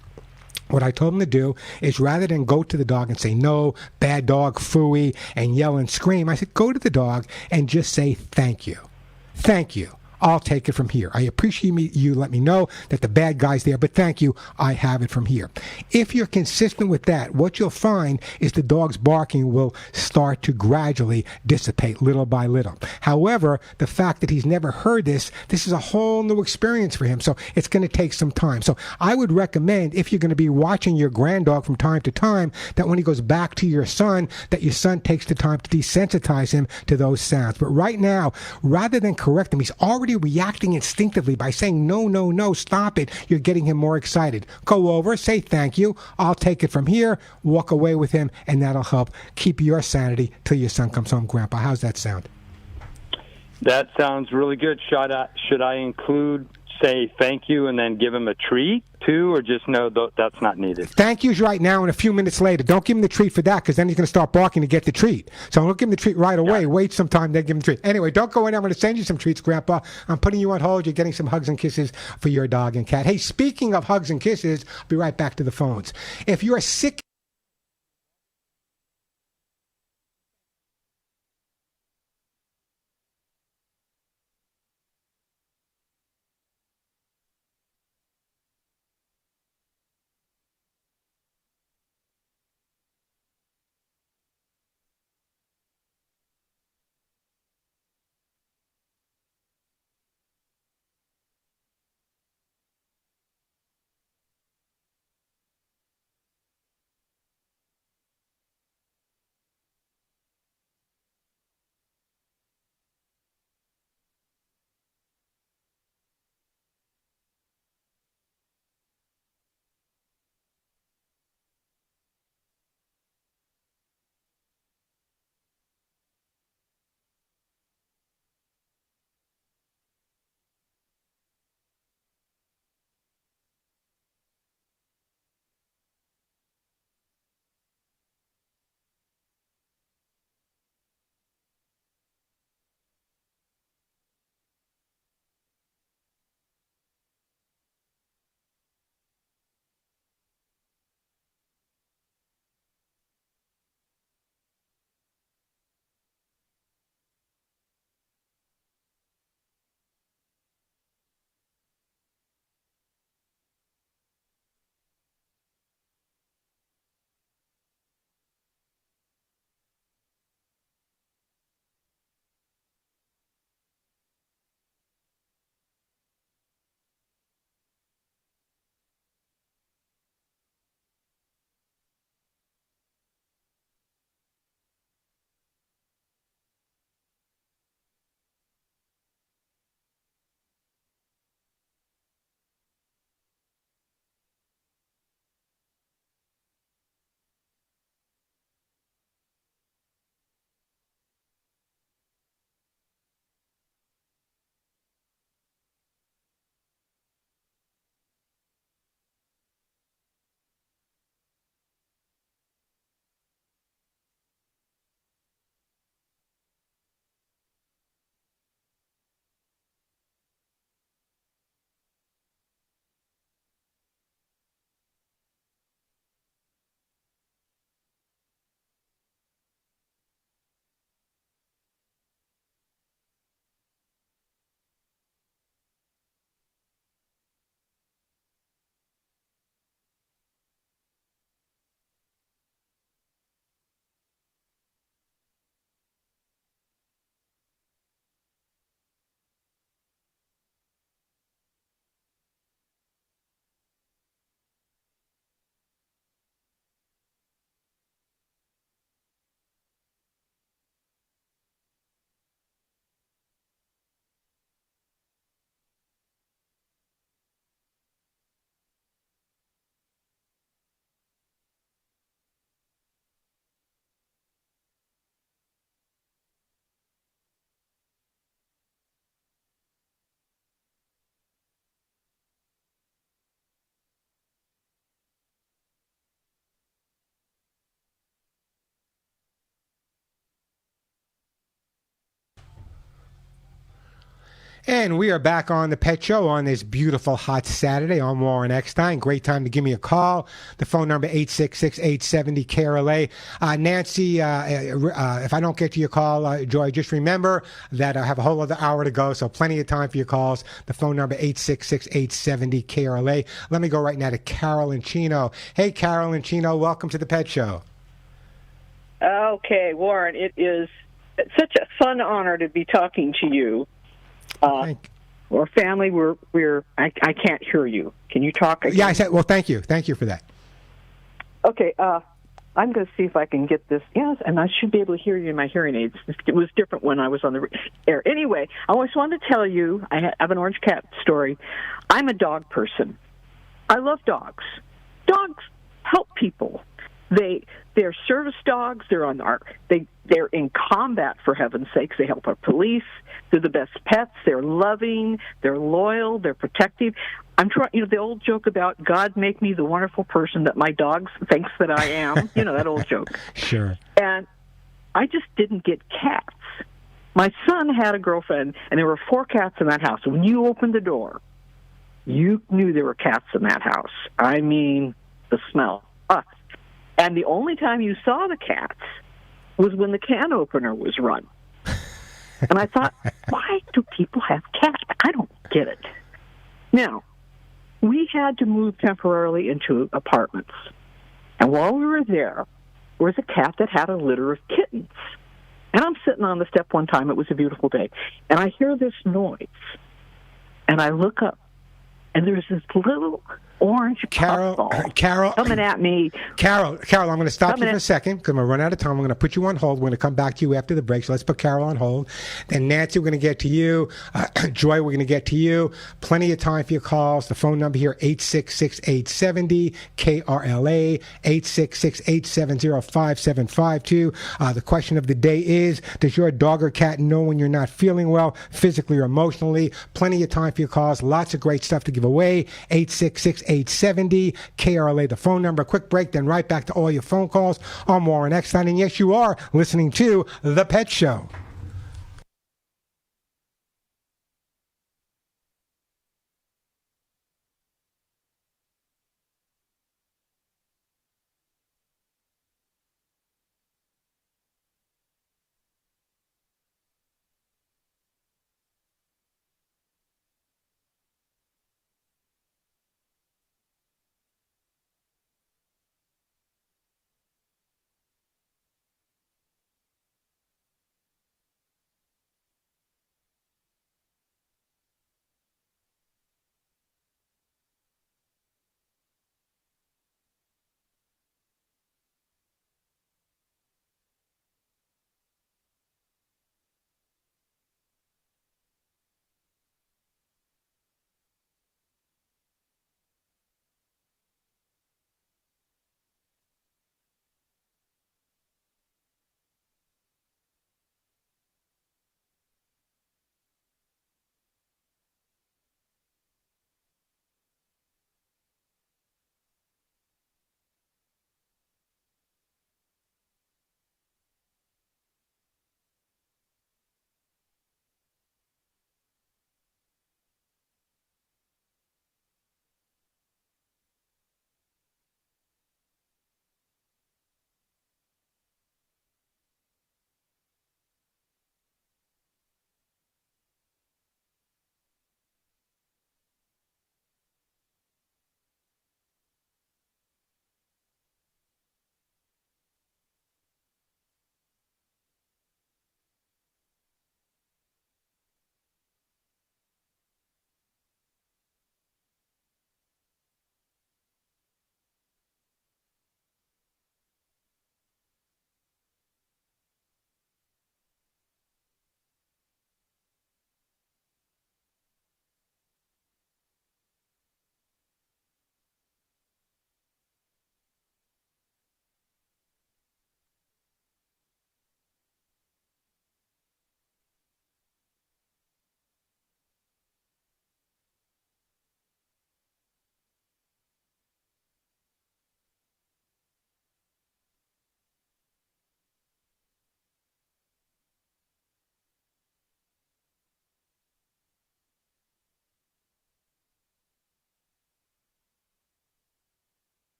What I told them to do is rather than go to the dog and say, no, bad dog, phooey, and yell and scream, I said, go to the dog and just say, thank you. Thank you. I'll take it from here. I appreciate you let me know that the bad guy's there, but thank you, I have it from here. If you're consistent with that, what you'll find is the dog's barking will start to gradually dissipate little by little. However, the fact that he's never heard this is a whole new experience for him, so it's going to take some time. So I would recommend, if you're going to be watching your granddog from time to time, that when he goes back to your son, that your son takes the time to desensitize him to those sounds. But right now, rather than correct him, he's already reacting instinctively by saying, no, stop it. You're getting him more excited. Go over, say thank you. I'll take it from here, walk away with him, and that'll help keep your sanity till your son comes home, Grandpa. How's that sound? That sounds really good. Should I include, say thank you and then give him a treat too, or just no, that's not needed? Thank you's right now and a few minutes later. Don't give him the treat for that, because then he's going to start barking to get the treat. So don't give him the treat right away. Yeah. Wait some time, then give him the treat. Anyway, don't go in. I'm going to send you some treats, Grandpa. I'm putting you on hold. You're getting some hugs and kisses for your dog and cat. Hey, speaking of hugs and kisses, I'll be right back to the phones. If you're sick And we are back on the Pet Show on this beautiful hot Saturday. I'm Warren Eckstein. Great time to give me a call. The phone number 866-870-KRLA. Nancy, if I don't get to your call, Joy, just remember that I have a whole other hour to go, so plenty of time for your calls. The phone number 866-870-KRLA. Let me go right now to Carol and Chino. Hey, Carol and Chino, welcome to the Pet Show. Okay, Warren, it is such a fun honor to be talking to you. Or family, I can't hear you. Can you talk again? Yeah, I said, well, thank you. Thank you for that. Okay, I'm going to see if I can get this. Yes, and I should be able to hear you in my hearing aids. It was different when I was on the air. Anyway, I always wanted to tell you, I have an orange cat story. I'm a dog person. I love dogs. Dogs help people. They're service dogs. They're in combat, for heaven's sakes. They help our police. They're the best pets. They're loving. They're loyal. They're protective. I'm trying. The old joke about God make me the wonderful person that my dog thinks that I am. That old joke. Sure. And I just didn't get cats. My son had a girlfriend, and there were 4 cats in that house. When you opened the door, you knew there were cats in that house. I mean, the smell. And the only time you saw the cats was when the can opener was run. And I thought, why do people have cats? I don't get it. Now, we had to move temporarily into apartments. And while we were there was a cat that had a litter of kittens. And I'm sitting on the step one time. It was a beautiful day. And I hear this noise. And I look up. And there's this little orange Carol, coming at me. Carol, I'm going to stop you for a second because I'm going to run out of time. I'm going to put you on hold. We're going to come back to you after the break. So let's put Carol on hold. Then Nancy, we're going to get to you. Joy, we're going to get to you. Plenty of time for your calls. The phone number here, 866-870-KRLA, 866-870-5752. The question of the day is, does your dog or cat know when you're not feeling well, physically or emotionally? Plenty of time for your calls. Lots of great stuff to give away. 866-870-KRLA, the phone number. Quick break, then right back to all your phone calls. I'm Warren Eckstein, and yes, you are listening to The Pet Show.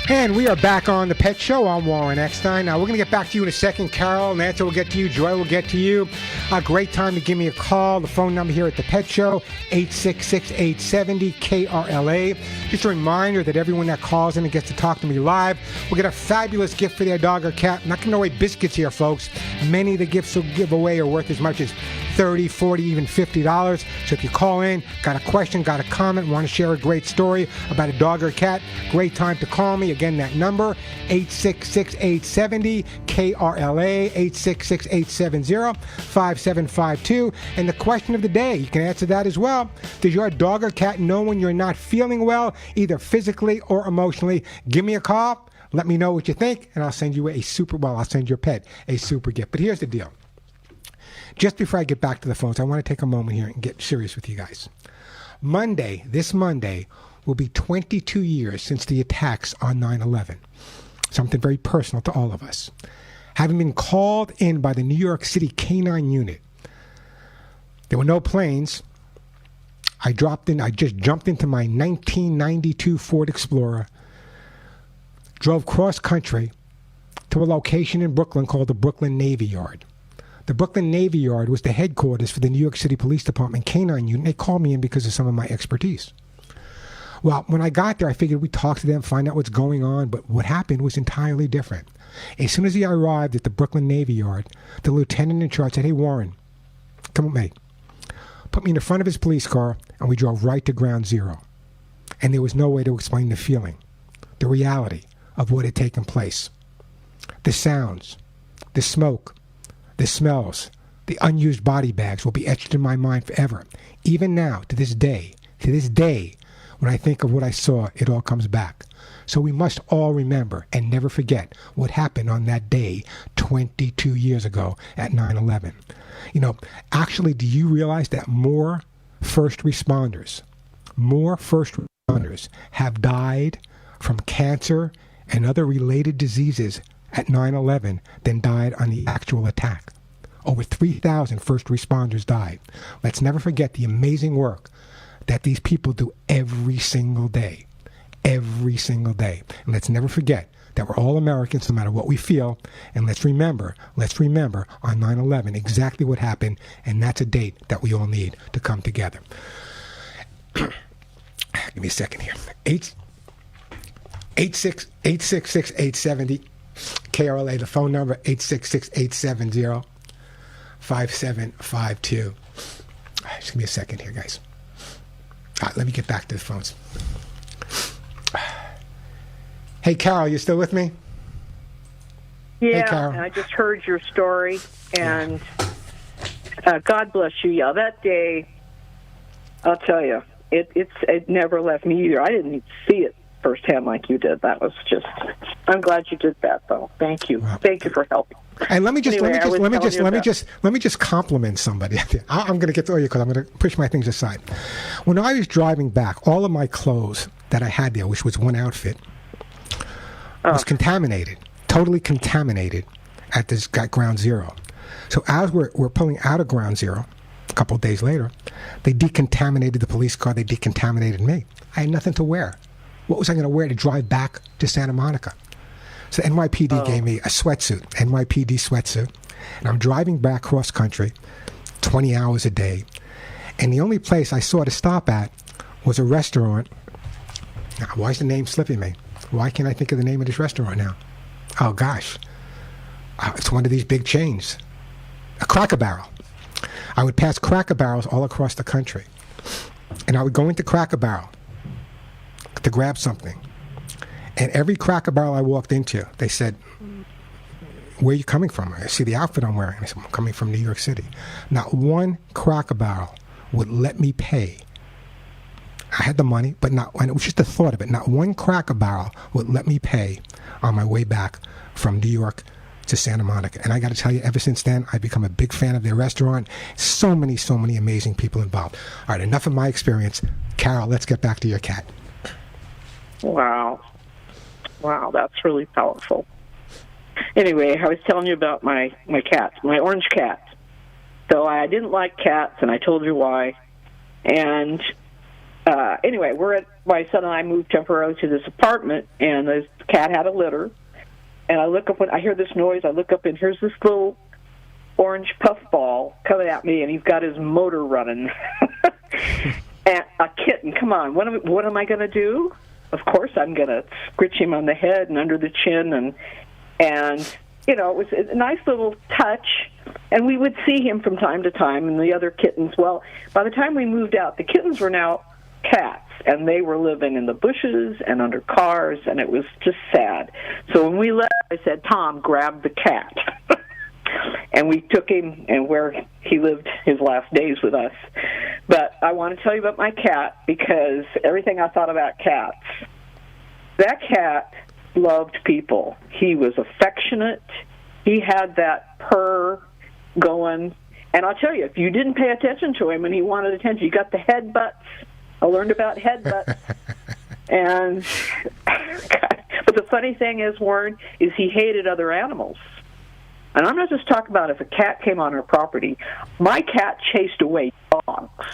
And we are back on the Pet Show. I'm Warren Eckstein. Now, we're going to get back to you in a second. Carol, Nancy will get to you. Joy will get to you. A great time to give me a call. The phone number here at the Pet Show, 866-870-KRLA. Just a reminder that everyone that calls in and gets to talk to me live will get a fabulous gift for their dog or cat. I'm not giving away biscuits here, folks. Many of the gifts we'll give away are worth as much as $30, $40, even $50. So if you call in, got a question, got a comment, want to share a great story about a dog or cat, great time to call me. Again, that number, 866-870-KRLA, 866-870-5752. And the question of the day, you can answer that as well. Does your dog or cat know when you're not feeling well, either physically or emotionally? Give me a call. Let me know what you think, and I'll send you I'll send your pet a super gift. But here's the deal. Just before I get back to the phones, I want to take a moment here and get serious with you guys. This Monday, will be 22 years since the attacks on 9/11. Something very personal to all of us. Having been called in by the New York City Canine Unit, there were no planes. I just jumped into my 1992 Ford Explorer, drove cross country to a location in Brooklyn called the Brooklyn Navy Yard. The Brooklyn Navy Yard was the headquarters for the New York City Police Department Canine Unit. They called me in because of some of my expertise. Well, when I got there, I figured we'd talk to them, find out what's going on, but what happened was entirely different. As soon as I arrived at the Brooklyn Navy Yard, the lieutenant in charge said, "Hey, Warren, come with me." Put me in the front of his police car, and we drove right to Ground Zero. And there was no way to explain the feeling, the reality of what had taken place. The sounds, the smoke, the smells, the unused body bags will be etched in my mind forever. Even now, to this day, when I think of what I saw, it all comes back. So we must all remember and never forget what happened on that day 22 years ago at 9/11. Actually, do you realize that more first responders have died from cancer and other related diseases at 9/11 than died on the actual attack? Over 3,000 first responders died. Let's never forget the amazing work that these people do every single day. And let's never forget that we're all Americans no matter what we feel. And let's remember on 9/11 exactly what happened. And that's a date that we all need to come together. Give me a second here. 866-870 KRLA, the phone number, 866-870-5752. Just give me a second here, guys. All right, let me get back to the phones. Hey, Carol, you still with me? Yeah, hey, Carol. And I just heard your story, and God bless you. Yeah, that day, I'll tell you, it never left me either. I didn't even see it firsthand like you did. That was just, I'm glad you did that, though. Thank you. Wow. Thank you for helping. And let me just compliment somebody. I'm going to get to you because I'm going to push my things aside. When I was driving back, all of my clothes that I had there, which was one outfit, was contaminated, totally contaminated at Ground Zero. So as we're pulling out of Ground Zero, a couple of days later, they decontaminated the police car. They decontaminated me. I had nothing to wear. What was I going to wear to drive back to Santa Monica? So NYPD gave me a sweatsuit, NYPD sweatsuit, and I'm driving back cross country, 20 hours a day, and the only place I saw to stop at was a restaurant. Now, why is the name slipping me? Why can't I think of the name of this restaurant now? Oh gosh, it's one of these big chains, a Cracker Barrel. I would pass Cracker Barrels all across the country, and I would go into Cracker Barrel to grab something. And every Cracker Barrel I walked into, they said, "Where are you coming from?" I see the outfit I'm wearing. I said, "I'm coming from New York City." Not one Cracker Barrel would let me pay. I had the money, but and it was just the thought of it. Not one Cracker Barrel would let me pay on my way back from New York to Santa Monica. And I got to tell you, ever since then, I've become a big fan of their restaurant. So many amazing people involved. All right, enough of my experience. Carol, let's get back to your cat. Wow, that's really powerful. Anyway, I was telling you about my cat, my orange cat. So I didn't like cats, and I told you why. And anyway, my son and I moved temporarily to this apartment, and this cat had a litter. And I look up when I hear this noise. I look up, and here's this little orange puffball coming at me, and he's got his motor running. And a kitten. Come on, what am I going to do? Of course, I'm going to scritch him on the head and under the chin, and you know, it was a nice little touch. And we would see him from time to time, and the other kittens. Well, by the time we moved out, the kittens were now cats, and they were living in the bushes and under cars, and it was just sad. So when we left, I said, Tom, grab the cat. And we took him, and where he lived his last days with us. But I want to tell you about my cat, because everything I thought about cats, that cat loved people. He was affectionate. He had that purr going. And I'll tell you, if you didn't pay attention to him and he wanted attention, you got the headbutts. I learned about headbutts. And but the funny thing is, Warren, is he hated other animals. And I'm not just talking about if a cat came on our property. My cat chased away dogs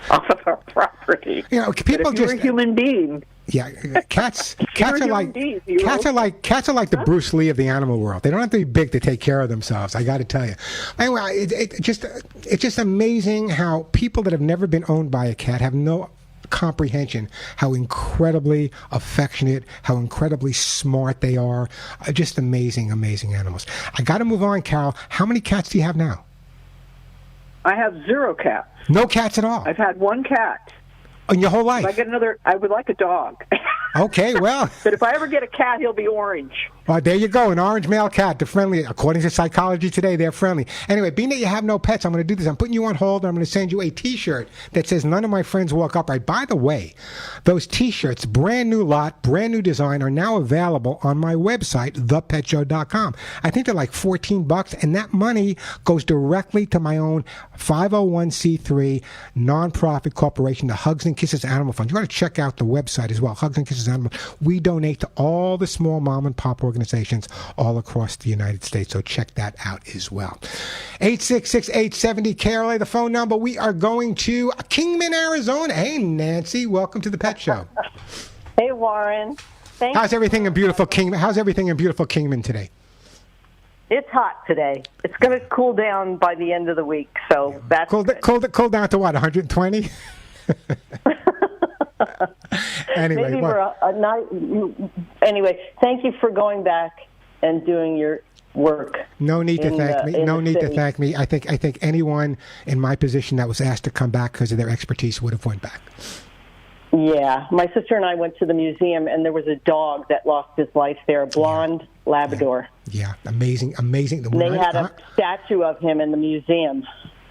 off of our property. You know, people but if you're a human being. Yeah, cats are like the Bruce Lee of the animal world. They don't have to be big to take care of themselves. I got to tell you. Anyway, it's just amazing how people that have never been owned by a cat have no comprehension how incredibly affectionate, how incredibly smart they are. Just amazing animals. I got to move on, Carol. How many cats do you have now? I have 0 cats. No cats at all? I've had 1 cat. In your whole life? If I get another, I would like a dog. Okay, well. But if I ever get a cat, he'll be orange. Well, there you go, an orange male cat. They're friendly. According to Psychology Today, they're friendly. Anyway, being that you have no pets, I'm going to do this. I'm putting you on hold, and I'm going to send you a T-shirt that says, "None of my friends walk upright." By the way, those T-shirts, brand new lot, brand new design, are now available on my website, thepetshow.com. I think they're like $14, and that money goes directly to my own 501c3 nonprofit corporation, the Hugs and Kisses Animal Fund. You want to check out the website as well, Hugs and Kisses Animal. We donate to all the small mom and pop organizations all across the United States, so check that out as well. 866-870-KRLA, the phone number. We are going to Kingman, Arizona. Hey, Nancy, welcome to the Pet Show. Hey, Warren. How's everything in beautiful Kingman? How's everything in beautiful Kingman today? It's hot today. It's going to cool down by the end of the week, so that's cool down to what, 120? Anyway, maybe for a night. Anyway, thank you for going back and doing your work. No need to thank me. No need to thank me. I think anyone in my position that was asked to come back because of their expertise would have went back. Yeah, my sister and I went to the museum, and there was a dog that lost his life there, a blonde Labrador. Yeah, amazing. They had a statue of him in the museum.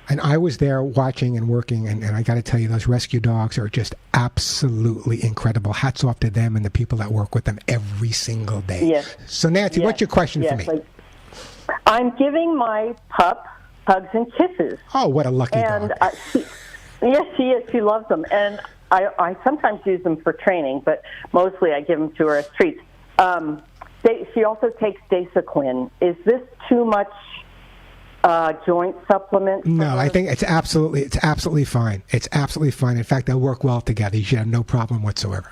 And I was there watching and working, and I got to tell you, those rescue dogs are just absolutely incredible. Hats off to them and the people that work with them every single day. Yes. So, Nancy, what's your question for me? I'm giving my pup hugs and kisses. Oh, what a lucky dog. Yes, she is. She loves them. And I sometimes use them for training, but mostly I give them to her as treats. She also takes Dasequin. Is this too much joint supplement? No, I think it's absolutely fine. It's absolutely fine. In fact, they'll work well together. You should have no problem whatsoever.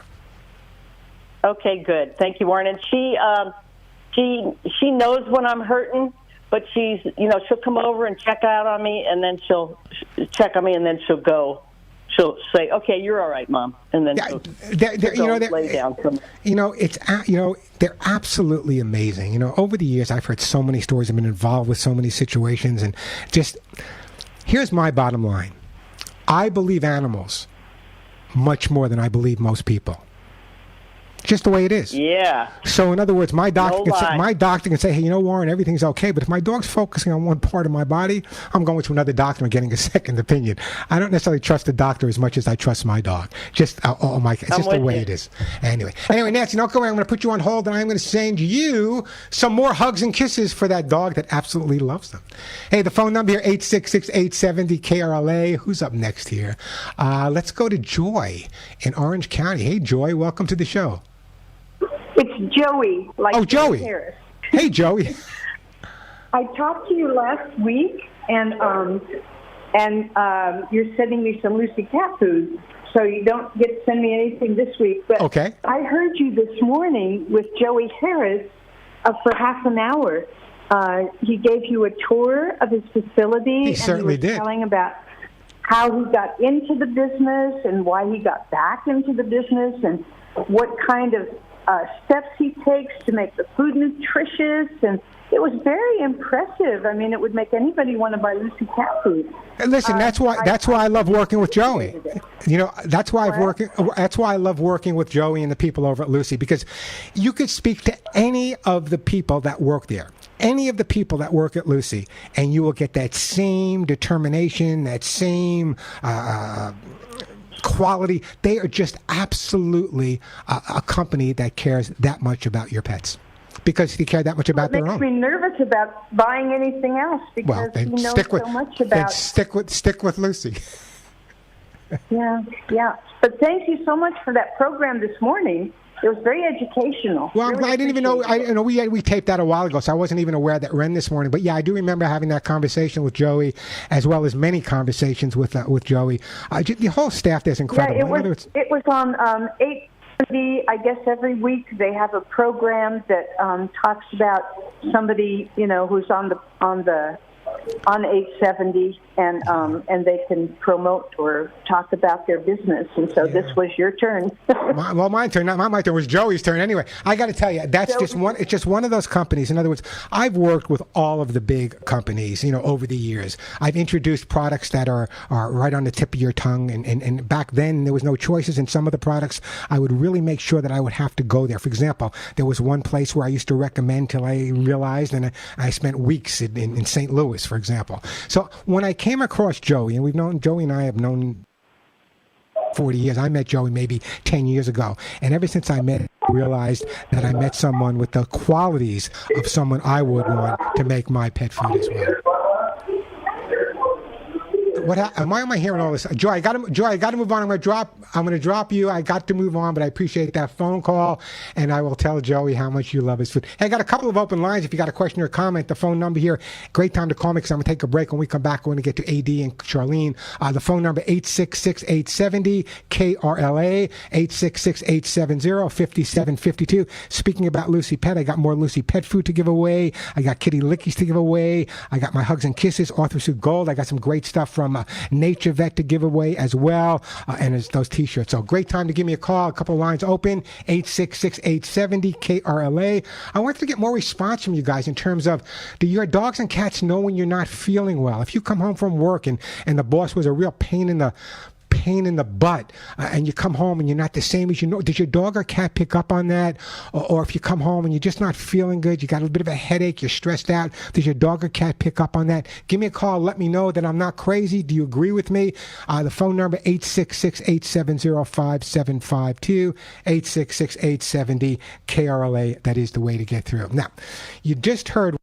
Okay, good. Thank you, Warren. And she knows when I'm hurting, but she'll come over and check out on me, and then she'll check on me, and then she'll go. She'll say, "Okay, you're all right, Mom," and then she'll lay down. They're absolutely amazing. Over the years, I've heard so many stories. I've been involved with so many situations, and just here's my bottom line: I believe animals much more than I believe most people. Just the way it is. Yeah. So, in other words, my doctor can say, "Hey, Warren, everything's okay." But if my dog's focusing on one part of my body, I'm going to another doctor and getting a second opinion. I don't necessarily trust the doctor as much as I trust my dog. It's just the way it is. Anyway, Nancy, don't go away. I'm going to put you on hold, and I'm going to send you some more hugs and kisses for that dog that absolutely loves them. Hey, the phone number here, 866-870-KRLA. Who's up next here? Let's go to Joy in Orange County. Hey, Joy, welcome to the show. It's Joey. Joey. Harris. Hey, Joey. I talked to you last week, and and you're sending me some Lucy cat food. So you don't get to send me anything this week. But Okay. I heard you this morning with Joey Harris for half an hour. He gave you a tour of his facility. He certainly and he was did. telling about how he got into the business and why he got back into the business and what kind of steps he takes to make the food nutritious. And it was very impressive. I mean, it would make anybody want to buy Lucy cat food. And listen, that's why I love working with Joey. You know, that's why I love working with Joey and the people over at Lucy, because you could speak to any of the people that work there, any of the people that work at Lucy, and you will get that same determination, that same quality. They are just absolutely a company that cares that much about your pets, because they care that much about their own. It makes me nervous about buying anything else because he knows so much about. Then stick with Lucy. Yeah. But thank you so much for that program this morning. It was very educational. Well, I didn't even know. I know we taped that a while ago, so I wasn't even aware that ran this morning. But yeah, I do remember having that conversation with Joey, as well as many conversations with Joey. The whole staff there's incredible. Yeah, it was on 8:30. I guess every week they have a program that talks about somebody who's on 870, and they can promote or talk about their business. And so this was your turn. My turn. Not my turn. It was Joey's turn. Anyway, I got to tell you, that's just one. It's just one of those companies. In other words, I've worked with all of the big companies, over the years. I've introduced products that are right on the tip of your tongue. And back then, there was no choices. In some of the products, I would really make sure that I would have to go there. For example, there was one place where I used to recommend till I realized, and I spent weeks in St. Louis, for example. So when I came across Joey, and Joey and I have known 40 years. I met Joey maybe 10 years ago. And ever since I met him, I realized that I met someone with the qualities of someone I would want to make my pet food as well. Why am I hearing all this? Joy, I got to move on. I'm going to drop you. I got to move on, but I appreciate that phone call, and I will tell Joey how much you love his food. Hey, I got a couple of open lines. If you got a question or a comment, the phone number here, great time to call me because I'm going to take a break. When we come back, we're going to get to AD and Charlene. The phone number, 866-870-KRLA, 866-870-5752. Speaking about Lucy Pet, I got more Lucy Pet food to give away. I got kitty lickies to give away. I got my Hugs and Kisses, Author Suit Gold. I got some great stuff from Nature Vet to give away as well, and it's those T-shirts. So great time to give me a call. A couple of lines open, 866-870-KRLA. I wanted to get more response from you guys in terms of, do your dogs and cats know when you're not feeling well? If you come home from work and the boss was a real pain in the butt, and you come home and you're not the same as does your dog or cat pick up on that? Or if you come home and you're just not feeling good, you got a bit of a headache, you're stressed out, does your dog or cat pick up on that? Give me a call, let me know that I'm not crazy. Do you agree with me? The phone number, 866-870-5752, 866-870-KRLA. That is the way to get through. Now, you just heard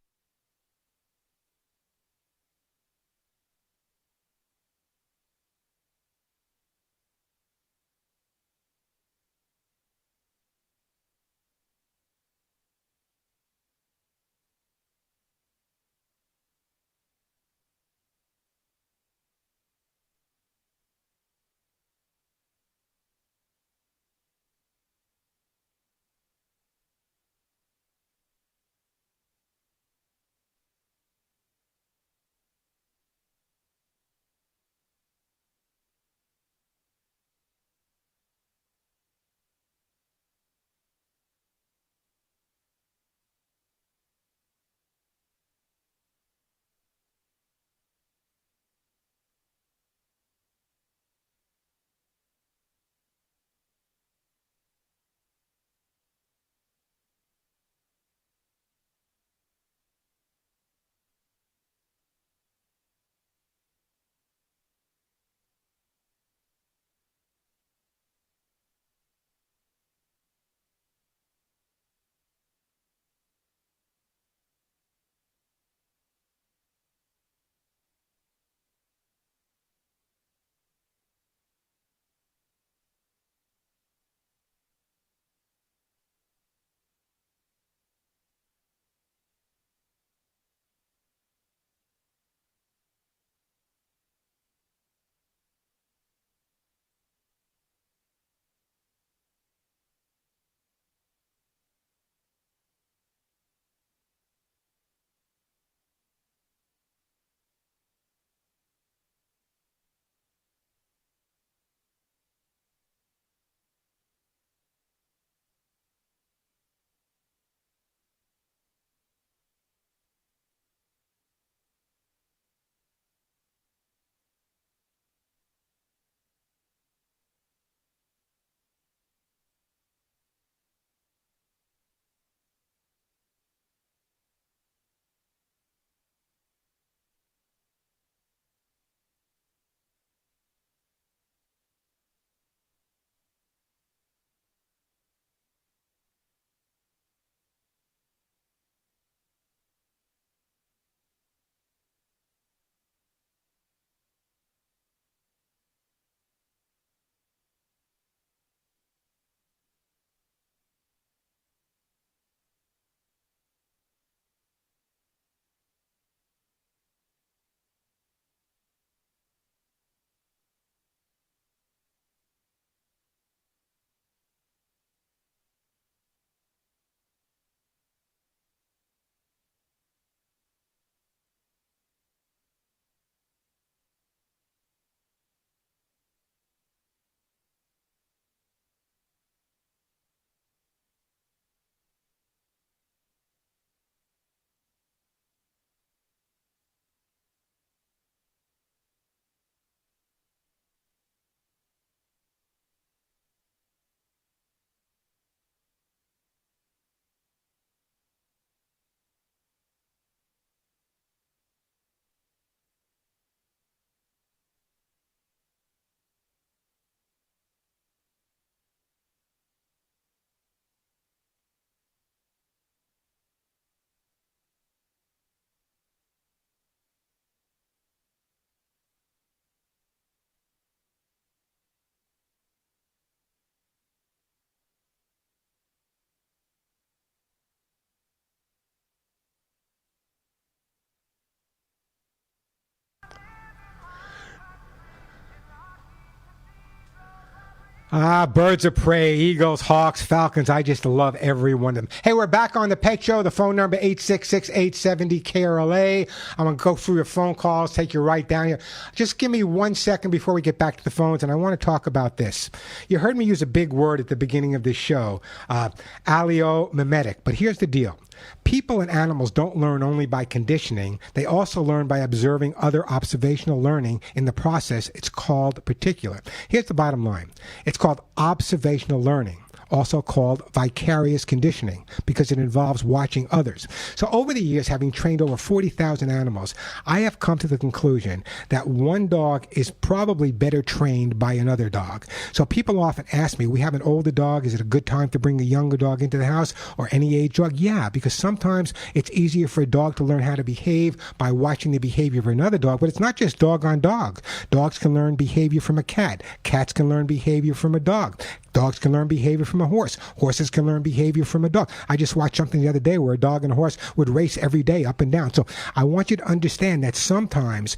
Birds of prey, eagles, hawks, falcons. I just love every one of them. Hey, we're back on the Pet Show. The phone number, 866-870-KRLA. I'm going to go through your phone calls, take you right down here. Just give me 1 second before we get back to the phones, and I want to talk about this. You heard me use a big word at the beginning of this show, alliomimetic. But here's the deal. People and animals don't learn only by conditioning. They also learn by observing other observational learning. In the process, it's called particular. Here's the bottom line. It's called observational learning, also called vicarious conditioning, because it involves watching others. So over the years, having trained over 40,000 animals, I have come to the conclusion that one dog is probably better trained by another dog. So people often ask me, we have an older dog, is it a good time to bring a younger dog into the house, or any age dog? Yeah, because sometimes it's easier for a dog to learn how to behave by watching the behavior of another dog, but it's not just dog on dog. Dogs can learn behavior from a cat. Cats can learn behavior from a dog. Dogs can learn behavior from a horse. Horses can learn behavior from a dog. I just watched something the other day where a dog and a horse would race every day up and down. So I want you to understand that sometimes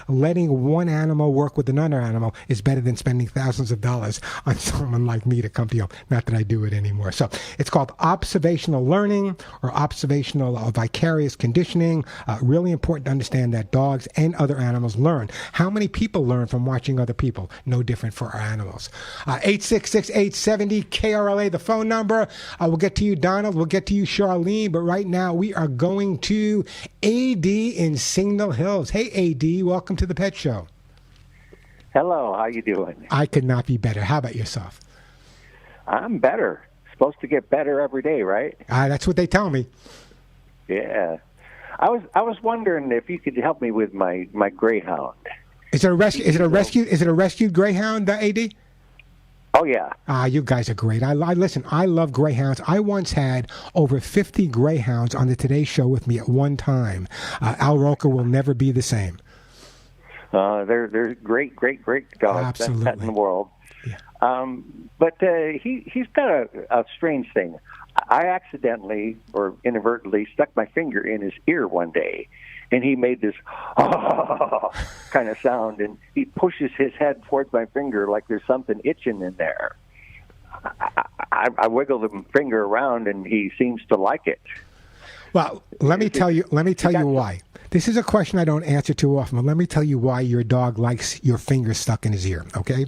letting one animal work with another animal is better than spending thousands of dollars on someone like me to come to you. Not that I do it anymore. So it's called observational learning or observational vicarious conditioning. Really important to understand that dogs and other animals learn. How many people learn from watching other people? No different for our animals. 866-870-KRLA, the phone number. We'll get to you, Donald. We'll get to you, Charlene. But right now, we are going to AD in Signal Hills. Hey, AD, welcome to the Pet Show. Hello, how you doing? I could not be better. How about yourself? I'm better. Supposed to get better every day, right? That's what they tell me. Yeah. I was wondering if you could help me with my greyhound. Is it a rescued greyhound, AD? Oh, yeah. You guys are great. Listen, I love greyhounds. I once had over 50 greyhounds on the Today Show with me at one time. Al Roker will never be the same. They're great dogs. Absolutely. Best pet in the world. Yeah. But he's got a strange thing. I accidentally or inadvertently stuck my finger in his ear one day, and he made this kind of sound, and he pushes his head towards my finger like there's something itching in there. I wiggle the finger around, and he seems to like it. Well, let me tell you why. This is a question I don't answer too often, but let me tell you why your dog likes your finger stuck in his ear, okay?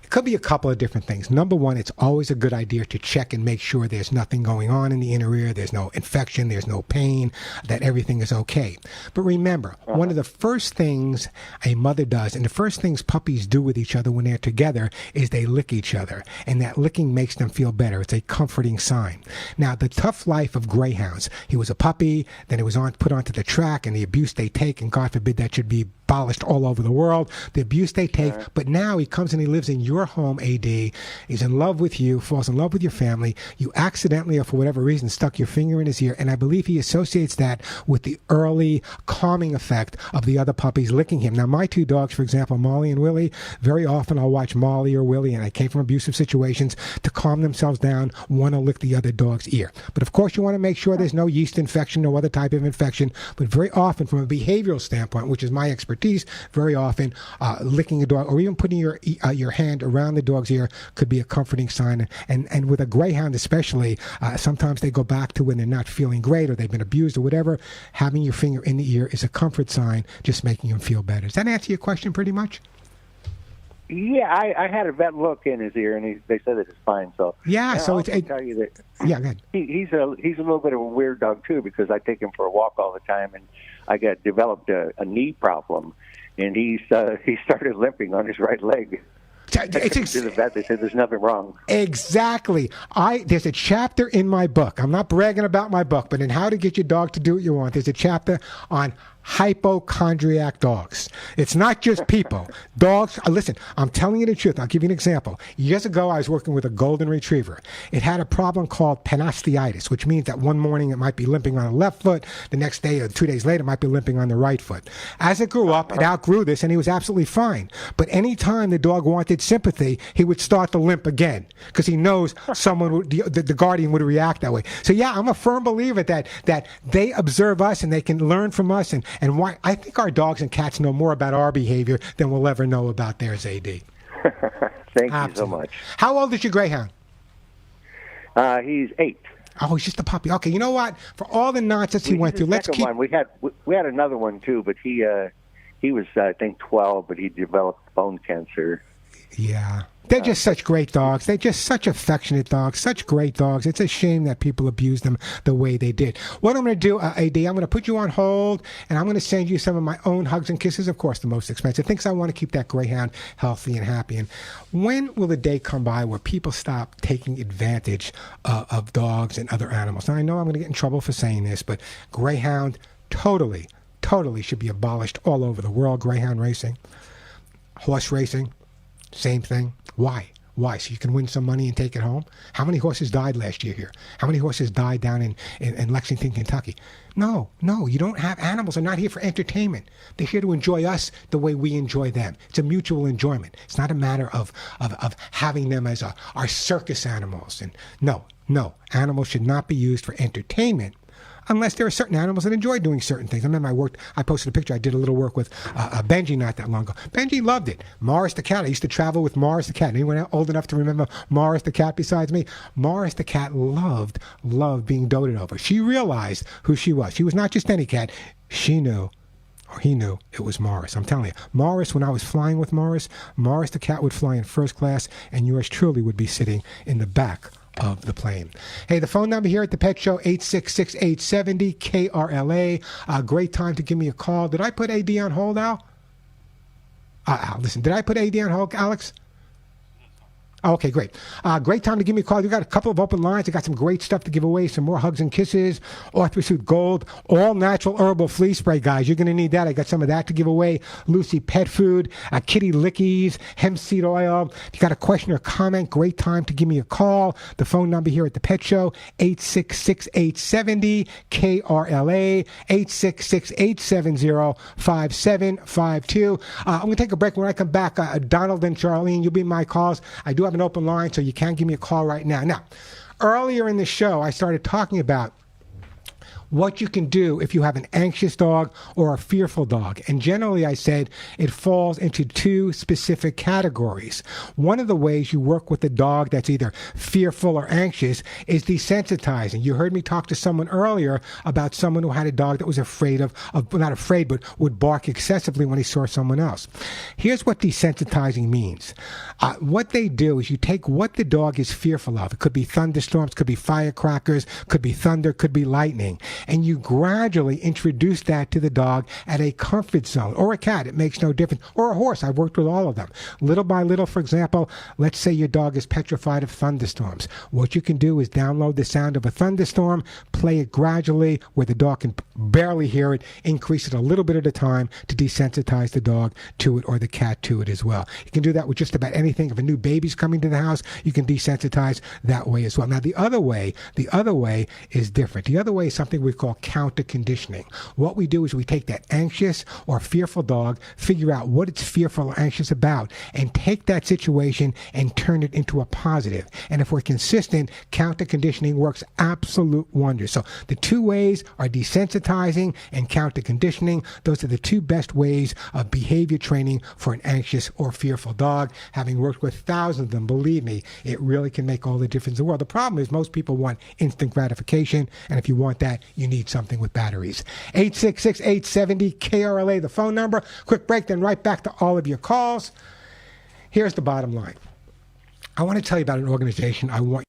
It could be a couple of different things. Number one, it's always a good idea to check and make sure there's nothing going on in the inner ear, there's no infection, there's no pain, that everything is okay. But remember, one of the first things a mother does, and the first things puppies do with each other when they're together, is they lick each other. And that licking makes them feel better. It's a comforting sign. Now, the tough life of greyhounds. He was a puppy, then it was put onto the track, and the abuse they take, and God forbid that should be abolished all over the world, the abuse they take, but now he comes and he lives in your home, AD. He's in love with you, falls in love with your family. You accidentally, or for whatever reason, stuck your finger in his ear, and I believe he associates that with the early calming effect of the other puppies licking him. Now, my two dogs, for example, Molly and Willie, very often I'll watch Molly or Willie, and I came from abusive situations, to calm themselves down, want to lick the other dog's ear. But of course, you want to make sure there's no yeast infection, no other type of infection, but very often, from a behavioral standpoint, which is my expertise, very often licking a dog or even putting your hand around the dog's ear could be a comforting sign. And with a greyhound especially, sometimes they go back to when they're not feeling great or they've been abused or whatever. Having your finger in the ear is a comfort sign, just making them feel better. Does that answer your question pretty much? Yeah, I had a vet look in his ear, and they said it was fine. So yeah, so I'll tell you that. Yeah, go ahead. He's a little bit of a weird dog too, because I take him for a walk all the time, and I developed a knee problem, and he started limping on his right leg. To the vet, they said there's nothing wrong. Exactly. There's a chapter in my book. I'm not bragging about my book, but in How to Get Your Dog to Do What You Want, there's a chapter on hypochondriac dogs. It's not just people. Dogs, listen, I'm telling you the truth. I'll give you an example. Years ago, I was working with a golden retriever. It had a problem called panosteitis, which means that one morning it might be limping on the left foot, the next day or 2 days later it might be limping on the right foot. As it grew up, it outgrew this, and he was absolutely fine. But any time the dog wanted sympathy, he would start to limp again, because he knows the guardian would react that way. So yeah, I'm a firm believer that they observe us and they can learn from us, and why I think our dogs and cats know more about our behavior than we'll ever know about theirs, AD. Thank you so Absolutely. much. How old is your greyhound? He's 8. Oh, he's just a puppy. Okay, you know what? For all the nonsense he went through, let's keep. One. We had another one too, but he was I think 12, but he developed bone cancer. Yeah. They're just such great dogs. They're just such affectionate dogs, such great dogs. It's a shame that people abuse them the way they did. What I'm going to do, AD, I'm going to put you on hold, and I'm going to send you some of my own hugs and kisses, of course, the most expensive things. I want to keep that greyhound healthy and happy. And when will the day come by where people stop taking advantage of dogs and other animals? Now, I know I'm going to get in trouble for saying this, but greyhound totally should be abolished all over the world. Greyhound racing, horse racing, same thing. Why? So you can win some money and take it home? How many horses died last year here? How many horses died down in Lexington, Kentucky? No, you don't have animals. Are not here for entertainment. They're here to enjoy us the way we enjoy them. It's a mutual enjoyment. It's not a matter of having them as our circus animals. And no, animals should not be used for entertainment, unless there are certain animals that enjoy doing certain things. I remember I posted a picture. I did a little work with Benji not that long ago. Benji loved it. Morris the cat. I used to travel with Morris the cat. Anyone old enough to remember Morris the cat besides me? Morris the cat loved being doted over. She realized who she was. She was not just any cat. She knew, or he knew, it was Morris. I'm telling you. Morris, when I was flying with Morris the cat would fly in first class, and yours truly would be sitting in the back of the plane. Hey, the phone number here at the Pet Show, 866-870-KRLA. Great time to give me a call. Did I put AD on hold, Al? Al, listen, did I put AD on hold, Alex? Okay, great. Great time to give me a call. We've got a couple of open lines. I got some great stuff to give away, some more hugs and kisses, Orthopursuit Gold, all natural herbal flea spray, guys. You're going to need that. I got some of that to give away. Lucy Pet Food, Kitty Lickies, hemp seed oil. If you got a question or comment, great time to give me a call. The phone number here at the Pet Show, 866-870-KRLA, 866-870-5752. I'm going to take a break. When I come back, Donald and Charlene, you'll be my calls. I do have an open line, so you can give me a call right now. Now, earlier in the show, I started talking about what you can do if you have an anxious dog or a fearful dog. And generally, I said it falls into two specific categories. One of the ways you work with a dog that's either fearful or anxious is desensitizing. You heard me talk to someone earlier about someone who had a dog that was afraid not afraid, but would bark excessively when he saw someone else. Here's what desensitizing means. What they do is you take what the dog is fearful of. It could be thunderstorms, could be firecrackers, could be thunder, could be lightning. And you gradually introduce that to the dog at a comfort zone. Or a cat, it makes no difference. Or a horse, I've worked with all of them. Little by little, for example, let's say your dog is petrified of thunderstorms. What you can do is download the sound of a thunderstorm, play it gradually where the dog can barely hear it, increase it a little bit at a time to desensitize the dog to it or the cat to it as well. You can do that with just about anything. If a new baby's coming to the house, you can desensitize that way as well. Now, the other way is different. The other way is something we call counter conditioning. What we do is we take that anxious or fearful dog, figure out what it's fearful or anxious about, and take that situation and turn it into a positive. And if we're consistent, counter conditioning works absolute wonders. So the two ways are desensitizing and counter conditioning. Those are the two best ways of behavior training for an anxious or fearful dog. Having worked with thousands of them, believe me, it really can make all the difference in the world. The problem is most people want instant gratification, and if you want that, you need something with batteries. 866-870-KRLA, the phone number. Quick break, then right back to all of your calls. Here's the bottom line. I want to tell you about an organization I want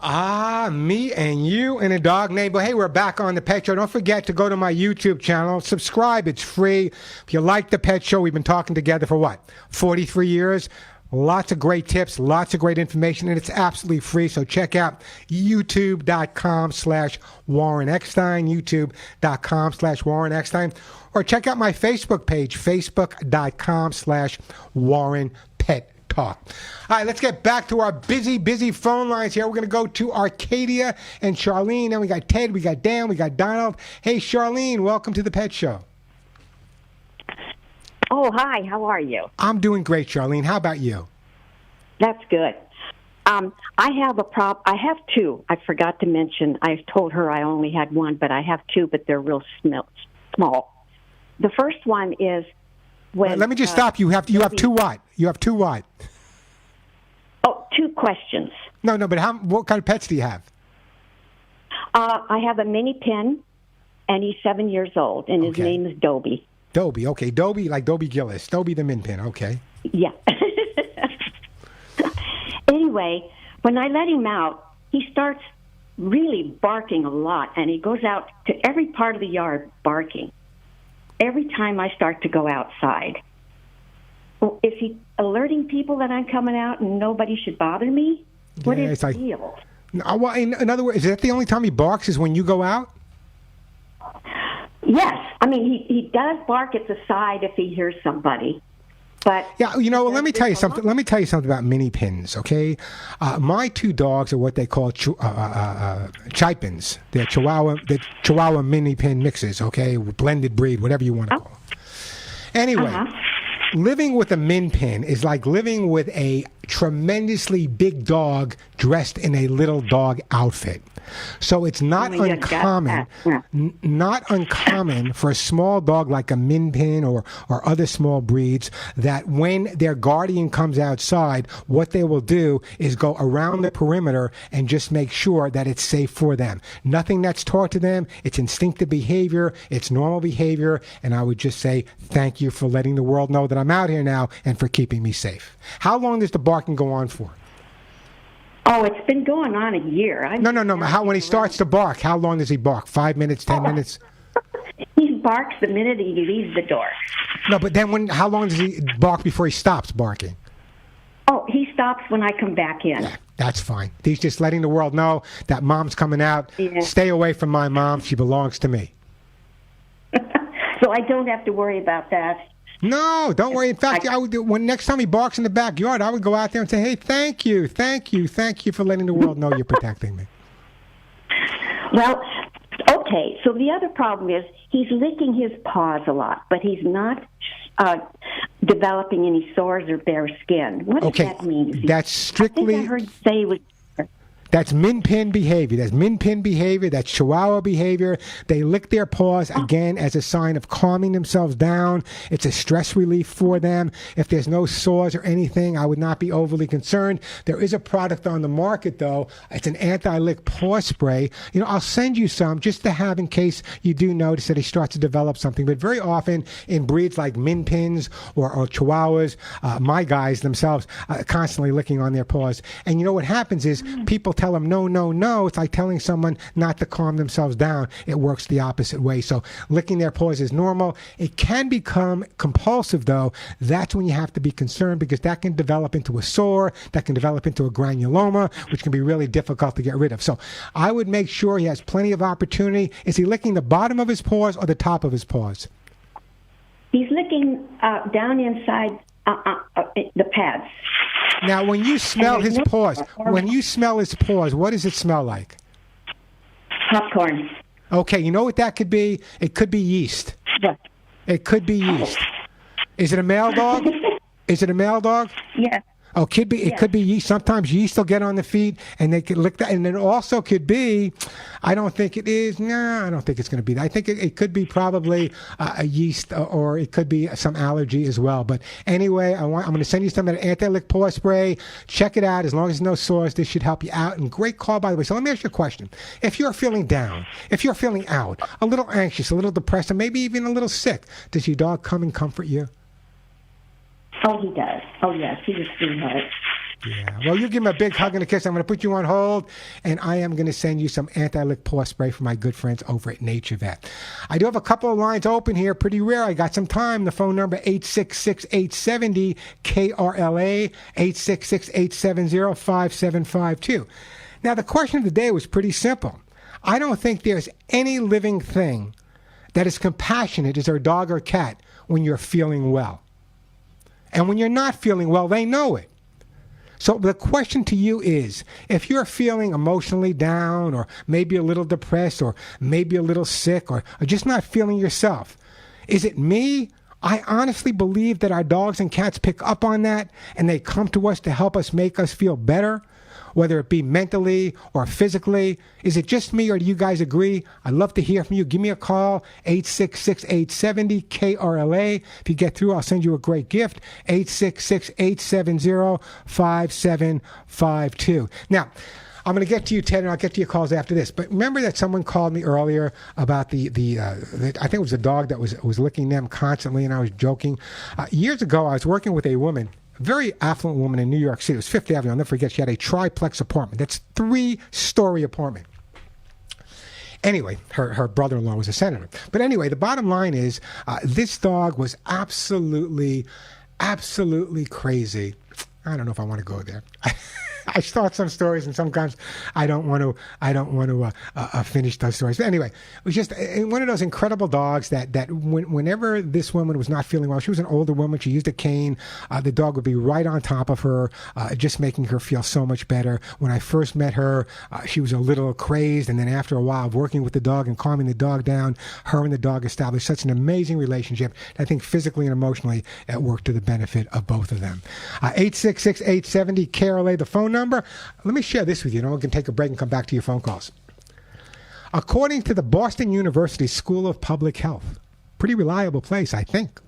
Me and you and a dog named. But hey, we're back on the Pet Show. Don't forget to go to my YouTube channel. Subscribe. It's free. If you like the Pet Show, we've been talking together for what? 43 years. Lots of great tips, lots of great information, and it's absolutely free. So check out youtube.com/Warren Eckstein, youtube.com/Warren Eckstein, or check out my Facebook page, facebook.com/Warren Pet Talk. All right, let's get back to our busy phone lines here. We're going to go to Arcadia and Charlene. Then we got Ted, we got Dan, we got Donald. Hey, Charlene, welcome to the Pet Show. Oh, hi. How are you? I'm doing great, Charlene. How about you? That's good. I have I have two. I forgot to mention. I told her I only had one, but I have two, but they're real small. The first one is when. Let me just stop. You have two what? You have two what? Oh, two questions. No, but what kind of pets do you have? I have a mini pin, and he's 7 years old, and his name is Dobie. Dobie, okay. Dobie, like Dobie Gillis. Dobie the min pin, okay. Yeah. Anyway, when I let him out, he starts really barking a lot, and he goes out to every part of the yard barking. Every time I start to go outside. Is he alerting people that I'm coming out and nobody should bother me? What is the deal? Well, in other words, is that the only time he barks is when you go out? Yes. I mean, he does bark at the side if he hears somebody. But yeah, let me tell you something. Let me tell you something about mini pins, okay? My two dogs are what they call Chipins. They're Chihuahua mini pin mixes, okay? Blended breed, whatever you want to call it. Anyway, living with a min pin is like living with a tremendously big dog dressed in a little dog outfit. So it's not uncommon, not uncommon for a small dog like a min pin or other small breeds that when their guardian comes outside, what they will do is go around the perimeter and just make sure that it's safe for them. Nothing that's taught to them. It's instinctive behavior. It's normal behavior. And I would just say thank you for letting the world know that I'm out here now and for keeping me safe. How long does the barking go on for? Oh, it's been going on a year. No. When he starts to bark, how long does he bark? 5 minutes, 10 minutes? He barks the minute he leaves the door. No, but then how long does he bark before he stops barking? Oh, he stops when I come back in. Yeah, that's fine. He's just letting the world know that mom's coming out. Yeah. Stay away from my mom. She belongs to me. So I don't have to worry about that. No, don't worry. In fact, when next time he barks in the backyard, I would go out there and say, hey, thank you for letting the world know you're protecting me. Well, okay, so the other problem is he's licking his paws a lot, but he's not developing any sores or bare skin. What does that mean? That's strictly... I think I heard say it was... That's min pin behavior. That's min pin behavior. That's Chihuahua behavior. They lick their paws, again, as a sign of calming themselves down. It's a stress relief for them. If there's no sores or anything, I would not be overly concerned. There is a product on the market, though. It's an anti-lick paw spray. I'll send you some just to have in case you do notice that he starts to develop something. But very often in breeds like min pins or Chihuahuas, my guys themselves constantly licking on their paws. And what happens is people tell them no. It's like telling someone not to calm themselves down. It works the opposite way. So licking their paws is normal. It can become compulsive, though. That's when you have to be concerned because that can develop into a sore, that can develop into a granuloma, which can be really difficult to get rid of. So I would make sure he has plenty of opportunity. Is he licking the bottom of his paws or the top of his paws? He's licking down inside the pads. Now, when you smell his paws, what does it smell like? Popcorn. Okay, you know what that could be? It could be yeast. What? It could be yeast. Is it a male dog? Yeah. Oh, it could be yeast. Sometimes yeast will get on the feet and they could lick that. And it also could be, I don't think it is. No, I don't think it's going to be that. I think it could be probably a yeast or it could be some allergy as well. But anyway, I'm going to send you some of that anti-lick paw spray. Check it out. As long as there's no sores, this should help you out. And great call, by the way. So let me ask you a question. If you're feeling down, if you're feeling out, a little anxious, a little depressed, and maybe even a little sick, does your dog come and comfort you? Oh, he does. Oh, yes. He's a sweetheart. Yeah. Well, you give him a big hug and a kiss. I'm going to put you on hold, and I am going to send you some anti-lick paw spray from my good friends over at Nature Vet. I do have a couple of lines open here. Pretty rare. I got some time. The phone number 866-870-KRLA, 866-870-5752. Now, the question of the day was pretty simple. I don't think there's any living thing that is compassionate as our dog or cat when you're feeling well. And when you're not feeling well, they know it. So the question to you is, if you're feeling emotionally down or maybe a little depressed or maybe a little sick or just not feeling yourself, is it me? I honestly believe that our dogs and cats pick up on that and they come to us to help us make us feel better, whether it be mentally or physically. Is it just me or do you guys agree? I'd love to hear from you. Give me a call, 866-870-KRLA. If you get through, I'll send you a great gift, 866-870-5752. Now, I'm going to get to you, Ted, and I'll get to your calls after this. But remember that someone called me earlier about the I think it was a dog that was licking them constantly, and I was joking. Years ago, I was working with a woman, a very affluent woman in New York City. It was Fifth Avenue. I'll never forget. She had a triplex apartment. That's 3-story apartment. Anyway, her brother-in-law was a senator. But anyway, the bottom line is this dog was absolutely crazy. I don't know if I want to go there. I start some stories, and sometimes I don't want to finish those stories. But anyway, it was just one of those incredible dogs that whenever this woman was not feeling well, she was an older woman. She used a cane. The dog would be right on top of her, just making her feel so much better. When I first met her, she was a little crazed, and then after a while of working with the dog and calming the dog down, her and the dog established such an amazing relationship. I think physically and emotionally it worked to the benefit of both of them. 866-870-KRLA, the phone number. Let me share this with you, and we can take a break and come back to your phone calls. According to the Boston University School of Public Health, pretty reliable place, I think,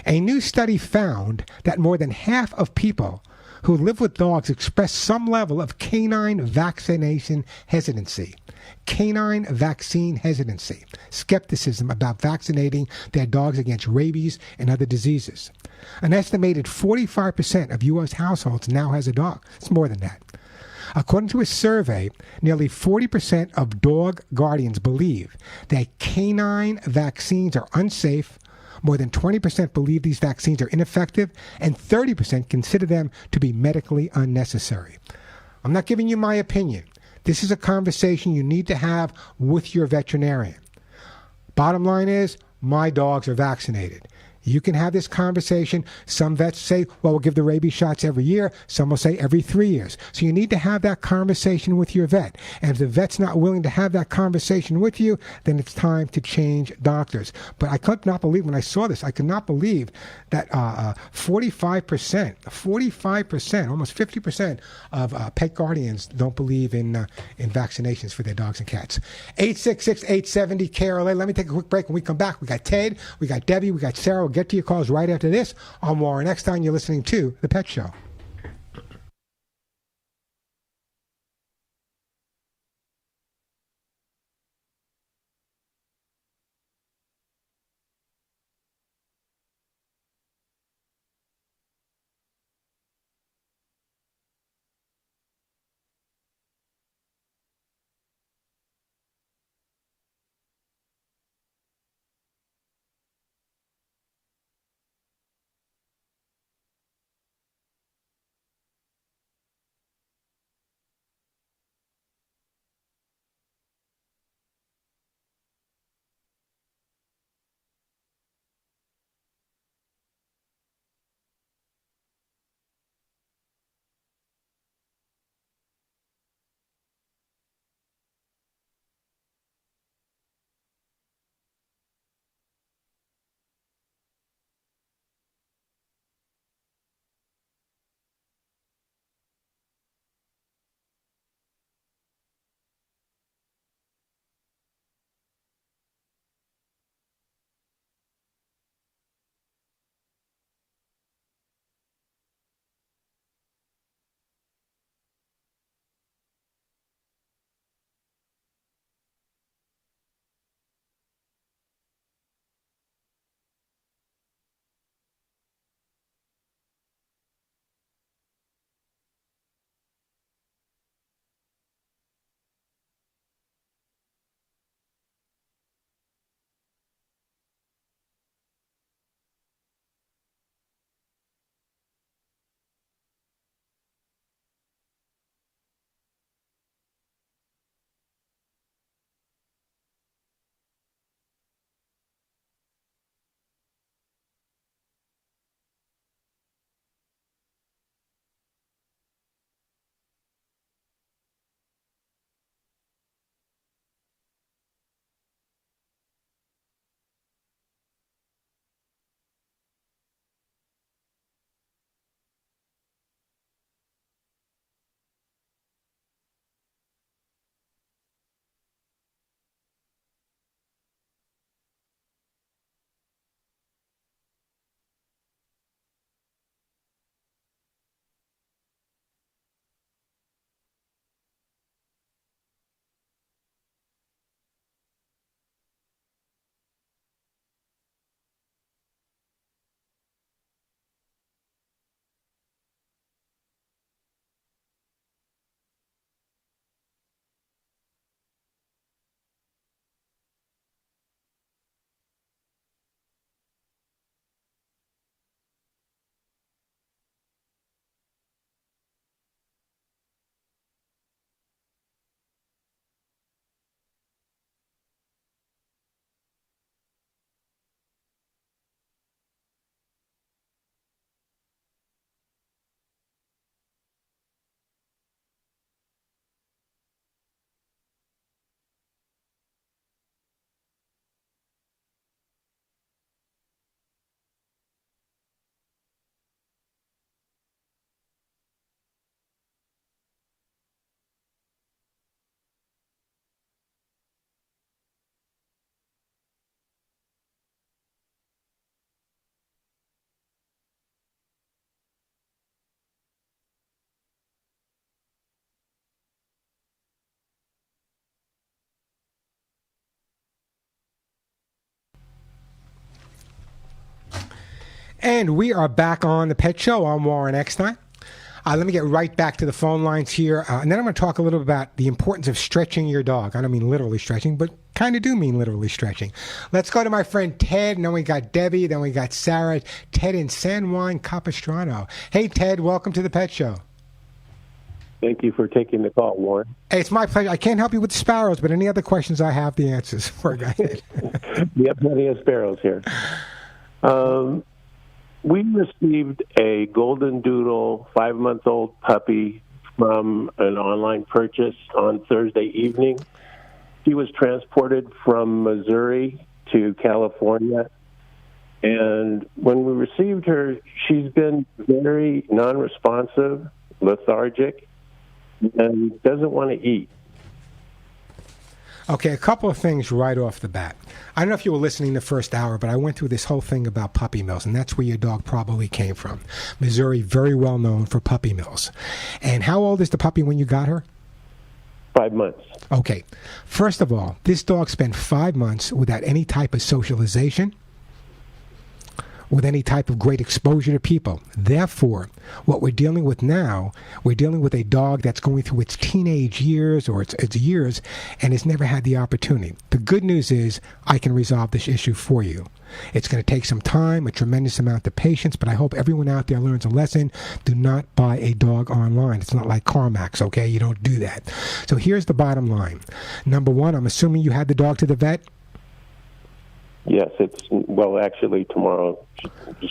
a new study found that more than half of people who live with dogs express some level of canine vaccination hesitancy. Canine vaccine hesitancy, skepticism about vaccinating their dogs against rabies and other diseases. An estimated 45% of U.S. households now has a dog. It's more than that. According to a survey, nearly 40% of dog guardians believe that canine vaccines are unsafe. More than 20% believe these vaccines are ineffective, and 30% consider them to be medically unnecessary. I'm not giving you my opinion. This is a conversation you need to have with your veterinarian. Bottom line is, my dogs are vaccinated. You can have this conversation. Some vets say, well, we'll give the rabies shots every year. Some will say every 3 years. So you need to have that conversation with your vet. And if the vet's not willing to have that conversation with you, then it's time to change doctors. But I could not believe when I saw this, I could not believe that 45%, almost 50% of pet guardians don't believe in vaccinations for their dogs and cats. 866-870-KRLA. Let me take a quick break. When we come back, we got Ted, we got Debbie, we got Sarah. We'll get to your calls right after this. I'm Warren Eckstein. You're listening to The Pet Show. And we are back on the Pet Show. I'm Warren Eckstein. Let me get right back to the phone lines here. And then I'm going to talk a little bit about the importance of stretching your dog. I don't mean literally stretching, but kind of do mean literally stretching. Let's go to my friend Ted. And then we got Debbie. Then we got Sarah. Ted in San Juan Capistrano. Hey, Ted. Welcome to the Pet Show. Thank you for taking the call, Warren. Hey, it's my pleasure. I can't help you with the sparrows, but any other questions, I have the answers for. Go ahead. We have plenty of sparrows here. We received a golden doodle 5-month-old puppy from an online purchase on Thursday evening. She was transported from Missouri to California. And when we received her, she's been very non-responsive, lethargic, and doesn't want to eat. Okay, a couple of things right off the bat. I don't know if you were listening the first hour, but I went through this whole thing about puppy mills, and that's where your dog probably came from. Missouri, very well known for puppy mills. And how old is the puppy when you got her? 5 months. Okay. First of all, this dog spent 5 months without any type of socialization, with any type of great exposure to people. Therefore, what we're dealing with now, we're dealing with a dog that's going through its teenage years or its years and has never had the opportunity. The good news is I can resolve this issue for you. It's going to take some time, a tremendous amount of patience, but I hope everyone out there learns a lesson. Do not buy a dog online. It's not like CarMax, okay? You don't do that. So here's the bottom line. Number one, I'm assuming you had the dog to the vet? Yes, actually tomorrow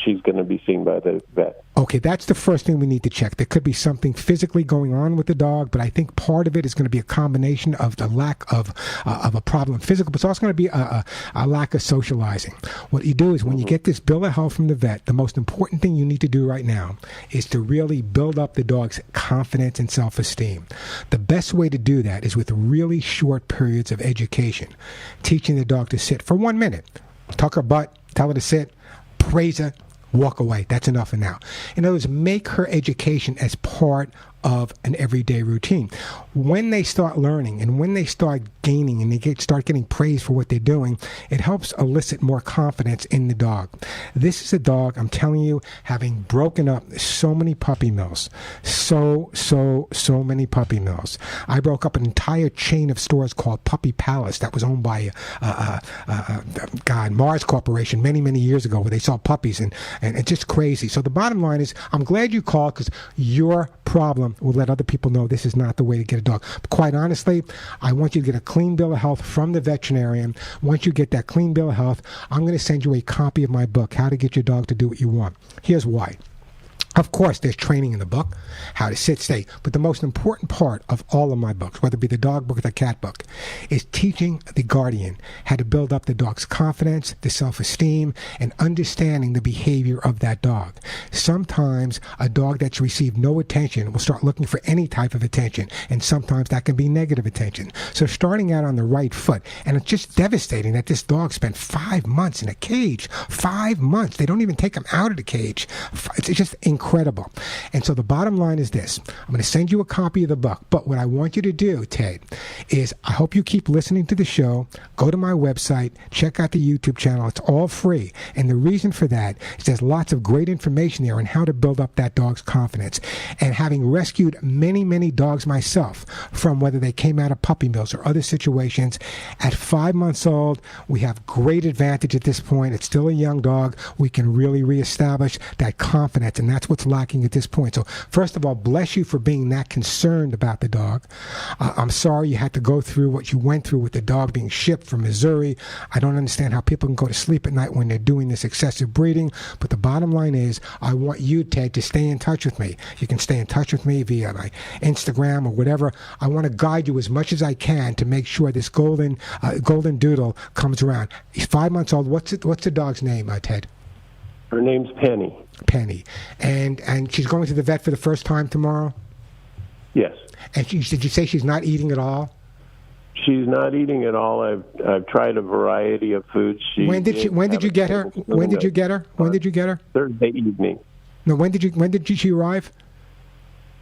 she's going to be seen by the vet. Okay, that's the first thing we need to check. There could be something physically going on with the dog, but I think part of it is going to be a combination of the lack of a problem physical, but it's also going to be a lack of socializing. What you do is when you get this bill of health from the vet, the most important thing you need to do right now is to really build up the dog's confidence and self-esteem. The best way to do that is with really short periods of education, teaching the dog to sit for 1 minute. Tuck her butt, tell her to sit, praise her, walk away. That's enough for now. In other words, make her education as part of an everyday routine. When they start learning and when they start gaining and they start getting praise for what they're doing, it helps elicit more confidence in the dog. This is a dog, I'm telling you, having broken up so many puppy mills. So many puppy mills. I broke up an entire chain of stores called Puppy Palace that was owned by Mars Corporation many years ago, where they sold puppies, and it's just crazy. So the bottom line is, I'm glad you called, because your problem will let other people know this is not the way to get a dog. But quite honestly, I want you to get a clean bill of health from the veterinarian. Once you get that clean bill of health, I'm going to send you a copy of my book, How to Get Your Dog to Do What You Want. Here's why. Of course, there's training in the book, how to sit, stay. But the most important part of all of my books, whether it be the dog book or the cat book, is teaching the guardian how to build up the dog's confidence, the self-esteem, and understanding the behavior of that dog. Sometimes a dog that's received no attention will start looking for any type of attention, and sometimes that can be negative attention. So starting out on the right foot, and it's just devastating that this dog spent 5 months in a cage. 5 months. They don't even take him out of the cage. It's just incredible. And so the bottom line is this. I'm going to send you a copy of the book. But what I want you to do, Ted, is I hope you keep listening to the show. Go to my website. Check out the YouTube channel. It's all free. And the reason for that is there's lots of great information there on how to build up that dog's confidence. And having rescued many dogs myself from whether they came out of puppy mills or other situations, at 5 months old, we have great advantage at this point. It's still a young dog. We can really reestablish that confidence, and that's what's lacking at this point. So first of all, bless you for being that concerned about the dog. I'm sorry you had to go through what you went through with the dog being shipped from Missouri. I don't understand how people can go to sleep at night when they're doing this excessive breeding, but the bottom line is I want you, Ted, to stay in touch with me. You can stay in touch with me via my Instagram or whatever. I want to guide you as much as I can to make sure this golden doodle comes around. He's 5 months old. What's the dog's name, Ted? Her name's Penny. Penny. And she's going to the vet for the first time tomorrow? Yes. And did you say she's not eating at all? She's not eating at all. I've tried a variety of foods. When did you get her? When did you get her? Thursday evening. No, when did she arrive?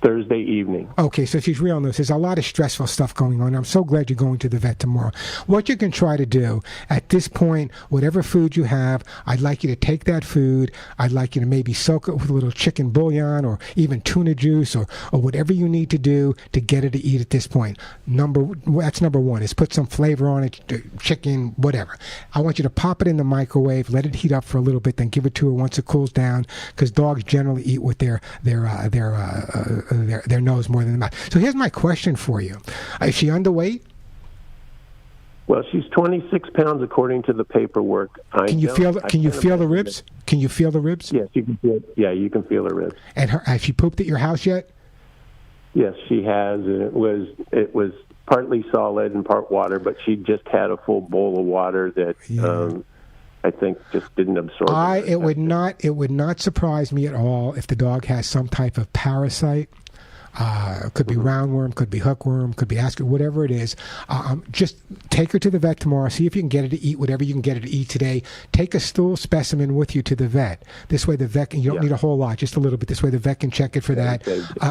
Thursday evening. Okay, so she's real news. There's a lot of stressful stuff going on. I'm so glad you're going to the vet tomorrow. What you can try to do at this point, whatever food you have, I'd like you to take that food. I'd like you to maybe soak it with a little chicken bouillon or even tuna juice or whatever you need to do to get it to eat at this point. That's number one, is put some flavor on it, chicken, whatever. I want you to pop it in the microwave, let it heat up for a little bit, then give it to her once it cools down, because dogs generally eat with their nose more than the mouth. So here's my question for you: is she underweight? Well, she's 26 pounds according to the paperwork. Can you feel the ribs? Can you feel the ribs? Yes, you can feel. Yeah, you can feel the ribs. And has she pooped at your house yet? Yes, she has, and it was partly solid and part water, but she just had a full bowl of water that I think just didn't absorb. It would not surprise me at all if the dog has some type of parasite. Could be roundworm, could be hookworm, could be ascar, whatever it is. Just take her to the vet tomorrow. See if you can get her to eat whatever you can get her to eat today. Take a stool specimen with you to the vet. This way the vet you don't need a whole lot, just a little bit. This way the vet can check it for that.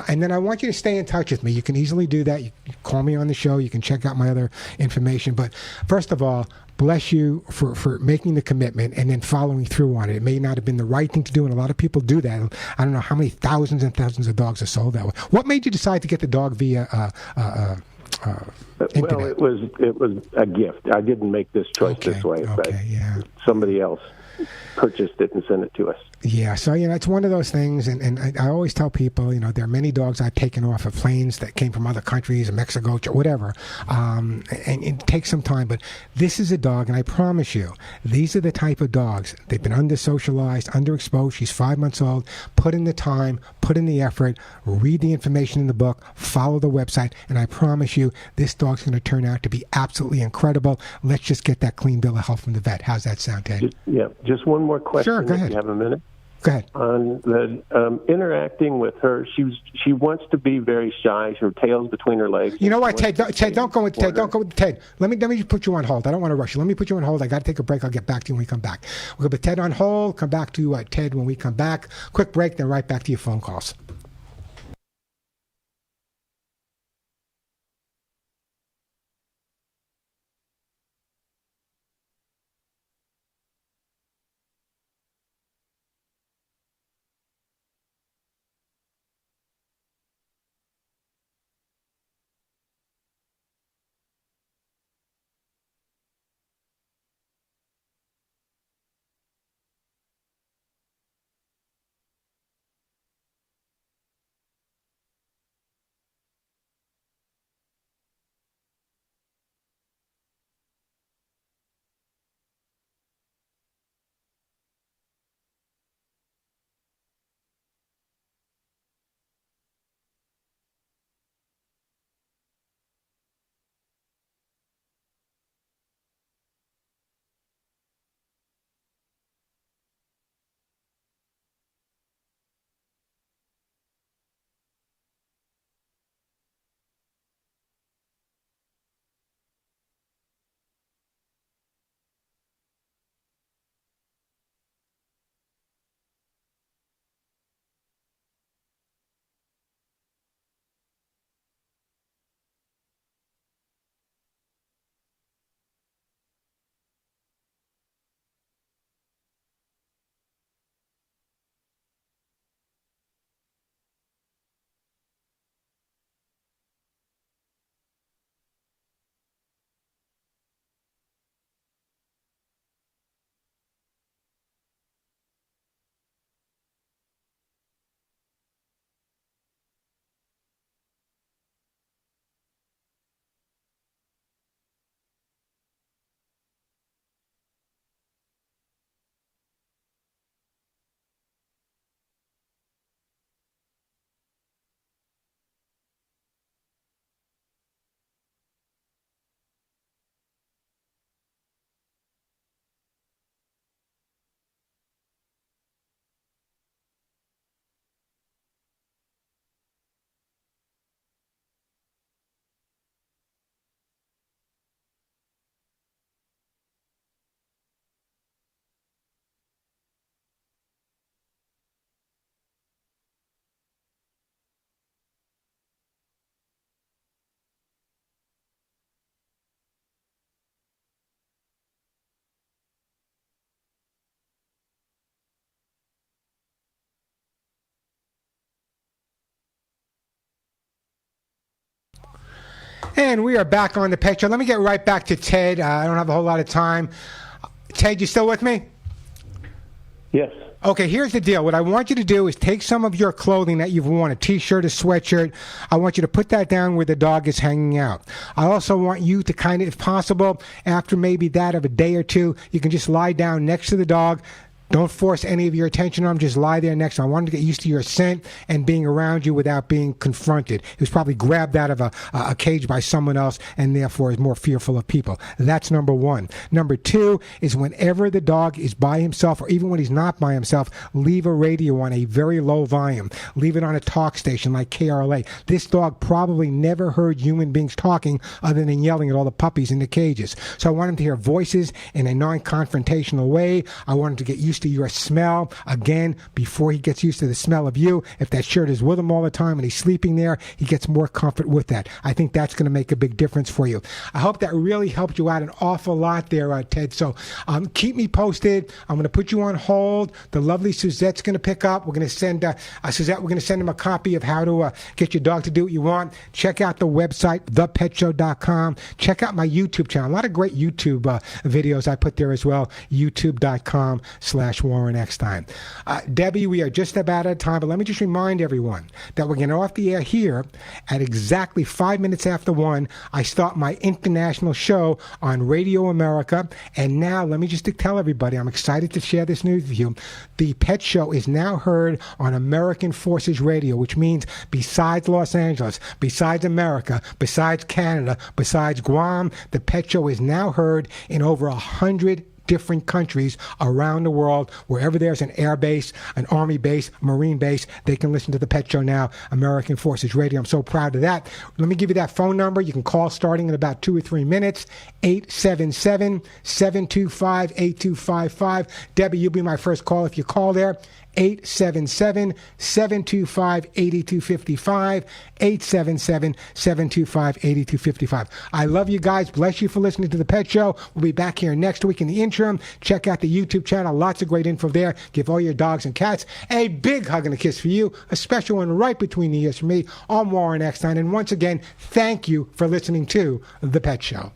And then I want you to stay in touch with me. You can easily do that. You can call me on the show. You can check out my other information. But first of all, bless you for making the commitment and then following through on it. It may not have been the right thing to do, and a lot of people do that. I don't know how many thousands and thousands of dogs are sold that way. What made you decide to get the dog via internet? Well, it was a gift. I didn't make this choice this way, but somebody else purchased it and sent it to us. Yeah, so, it's one of those things, and I always tell people, there are many dogs I've taken off of planes that came from other countries, Mexico, whatever, and it takes some time, but this is a dog, and I promise you, these are the type of dogs. They've been under-socialized, underexposed. She's 5 months old. Put in the time, put in the effort, read the information in the book, follow the website, and I promise you, this dog's going to turn out to be absolutely incredible. Let's just get that clean bill of health from the vet. How's that sound, Ted? Just one more question. Sure, go ahead. If you have a minute. Go ahead. On the interacting with her, she wants to be very shy. Her tail's between her legs. You know what, Ted? Don't go with Ted. Don't go with Ted. Let me just put you on hold. I don't want to rush you. Let me put you on hold. I got to take a break. I'll get back to you when we come back. We'll put Ted on hold. Come back to Ted when we come back. Quick break, then right back to your phone calls. And we are back on the Pet Show. Let me get right back to Ted. I don't have a whole lot of time. Ted, you still with me? Yes. Okay, here's the deal. What I want you to do is take some of your clothing that you've worn, a T-shirt, a sweatshirt. I want you to put that down where the dog is hanging out. I also want you to kind of, if possible, after maybe that of a day or two, you can just lie down next to the dog. Don't force any of your attention on him. Just lie there next to him. I want him to get used to your scent and being around you without being confronted. He was probably grabbed out of a cage by someone else and therefore is more fearful of people. That's number one. Number two is whenever the dog is by himself or even when he's not by himself, leave a radio on a very low volume. Leave it on a talk station like KRLA. This dog probably never heard human beings talking other than yelling at all the puppies in the cages. So I want him to hear voices in a non-confrontational way. I want him to get used to your smell. Again, before he gets used to the smell of you, if that shirt is with him all the time and he's sleeping there, he gets more comfort with that. I think that's going to make a big difference for you. I hope that really helped you out an awful lot there, Ted. So keep me posted. I'm going to put you on hold. The lovely Suzette's going to pick up. We're going to send Suzette, we're going to send him a copy of how to get your dog to do what you want. Check out the website, thepetshow.com. Check out my YouTube channel. A lot of great YouTube videos I put there as well. youtube.com/Warren Eckstein. Debbie, we are just about out of time, but let me just remind everyone that we're getting off the air here at exactly 5 minutes after 1. I start my international show on Radio America, and now let me just tell everybody, I'm excited to share this news with you. The Pet Show is now heard on American Forces Radio, which means besides Los Angeles, besides America, besides Canada, besides Guam, the Pet Show is now heard in over 100 different countries around the world. Wherever there's an air base, an army base, marine base, they can listen to the Pet Show now, American Forces Radio. I'm so proud of that. Let me give you that phone number. You can call starting in about 2 or 3 minutes, 877-725-8255. Debbie, you'll be my first call if you call there. 877-725-8255, 877-725-8255. I love you guys. Bless you for listening to The Pet Show. We'll be back here next week. In the interim, check out the YouTube channel. Lots of great info there. Give all your dogs and cats a big hug and a kiss for you, a special one right between the ears for me. I'm Warren Eckstein, and once again, thank you for listening to The Pet Show.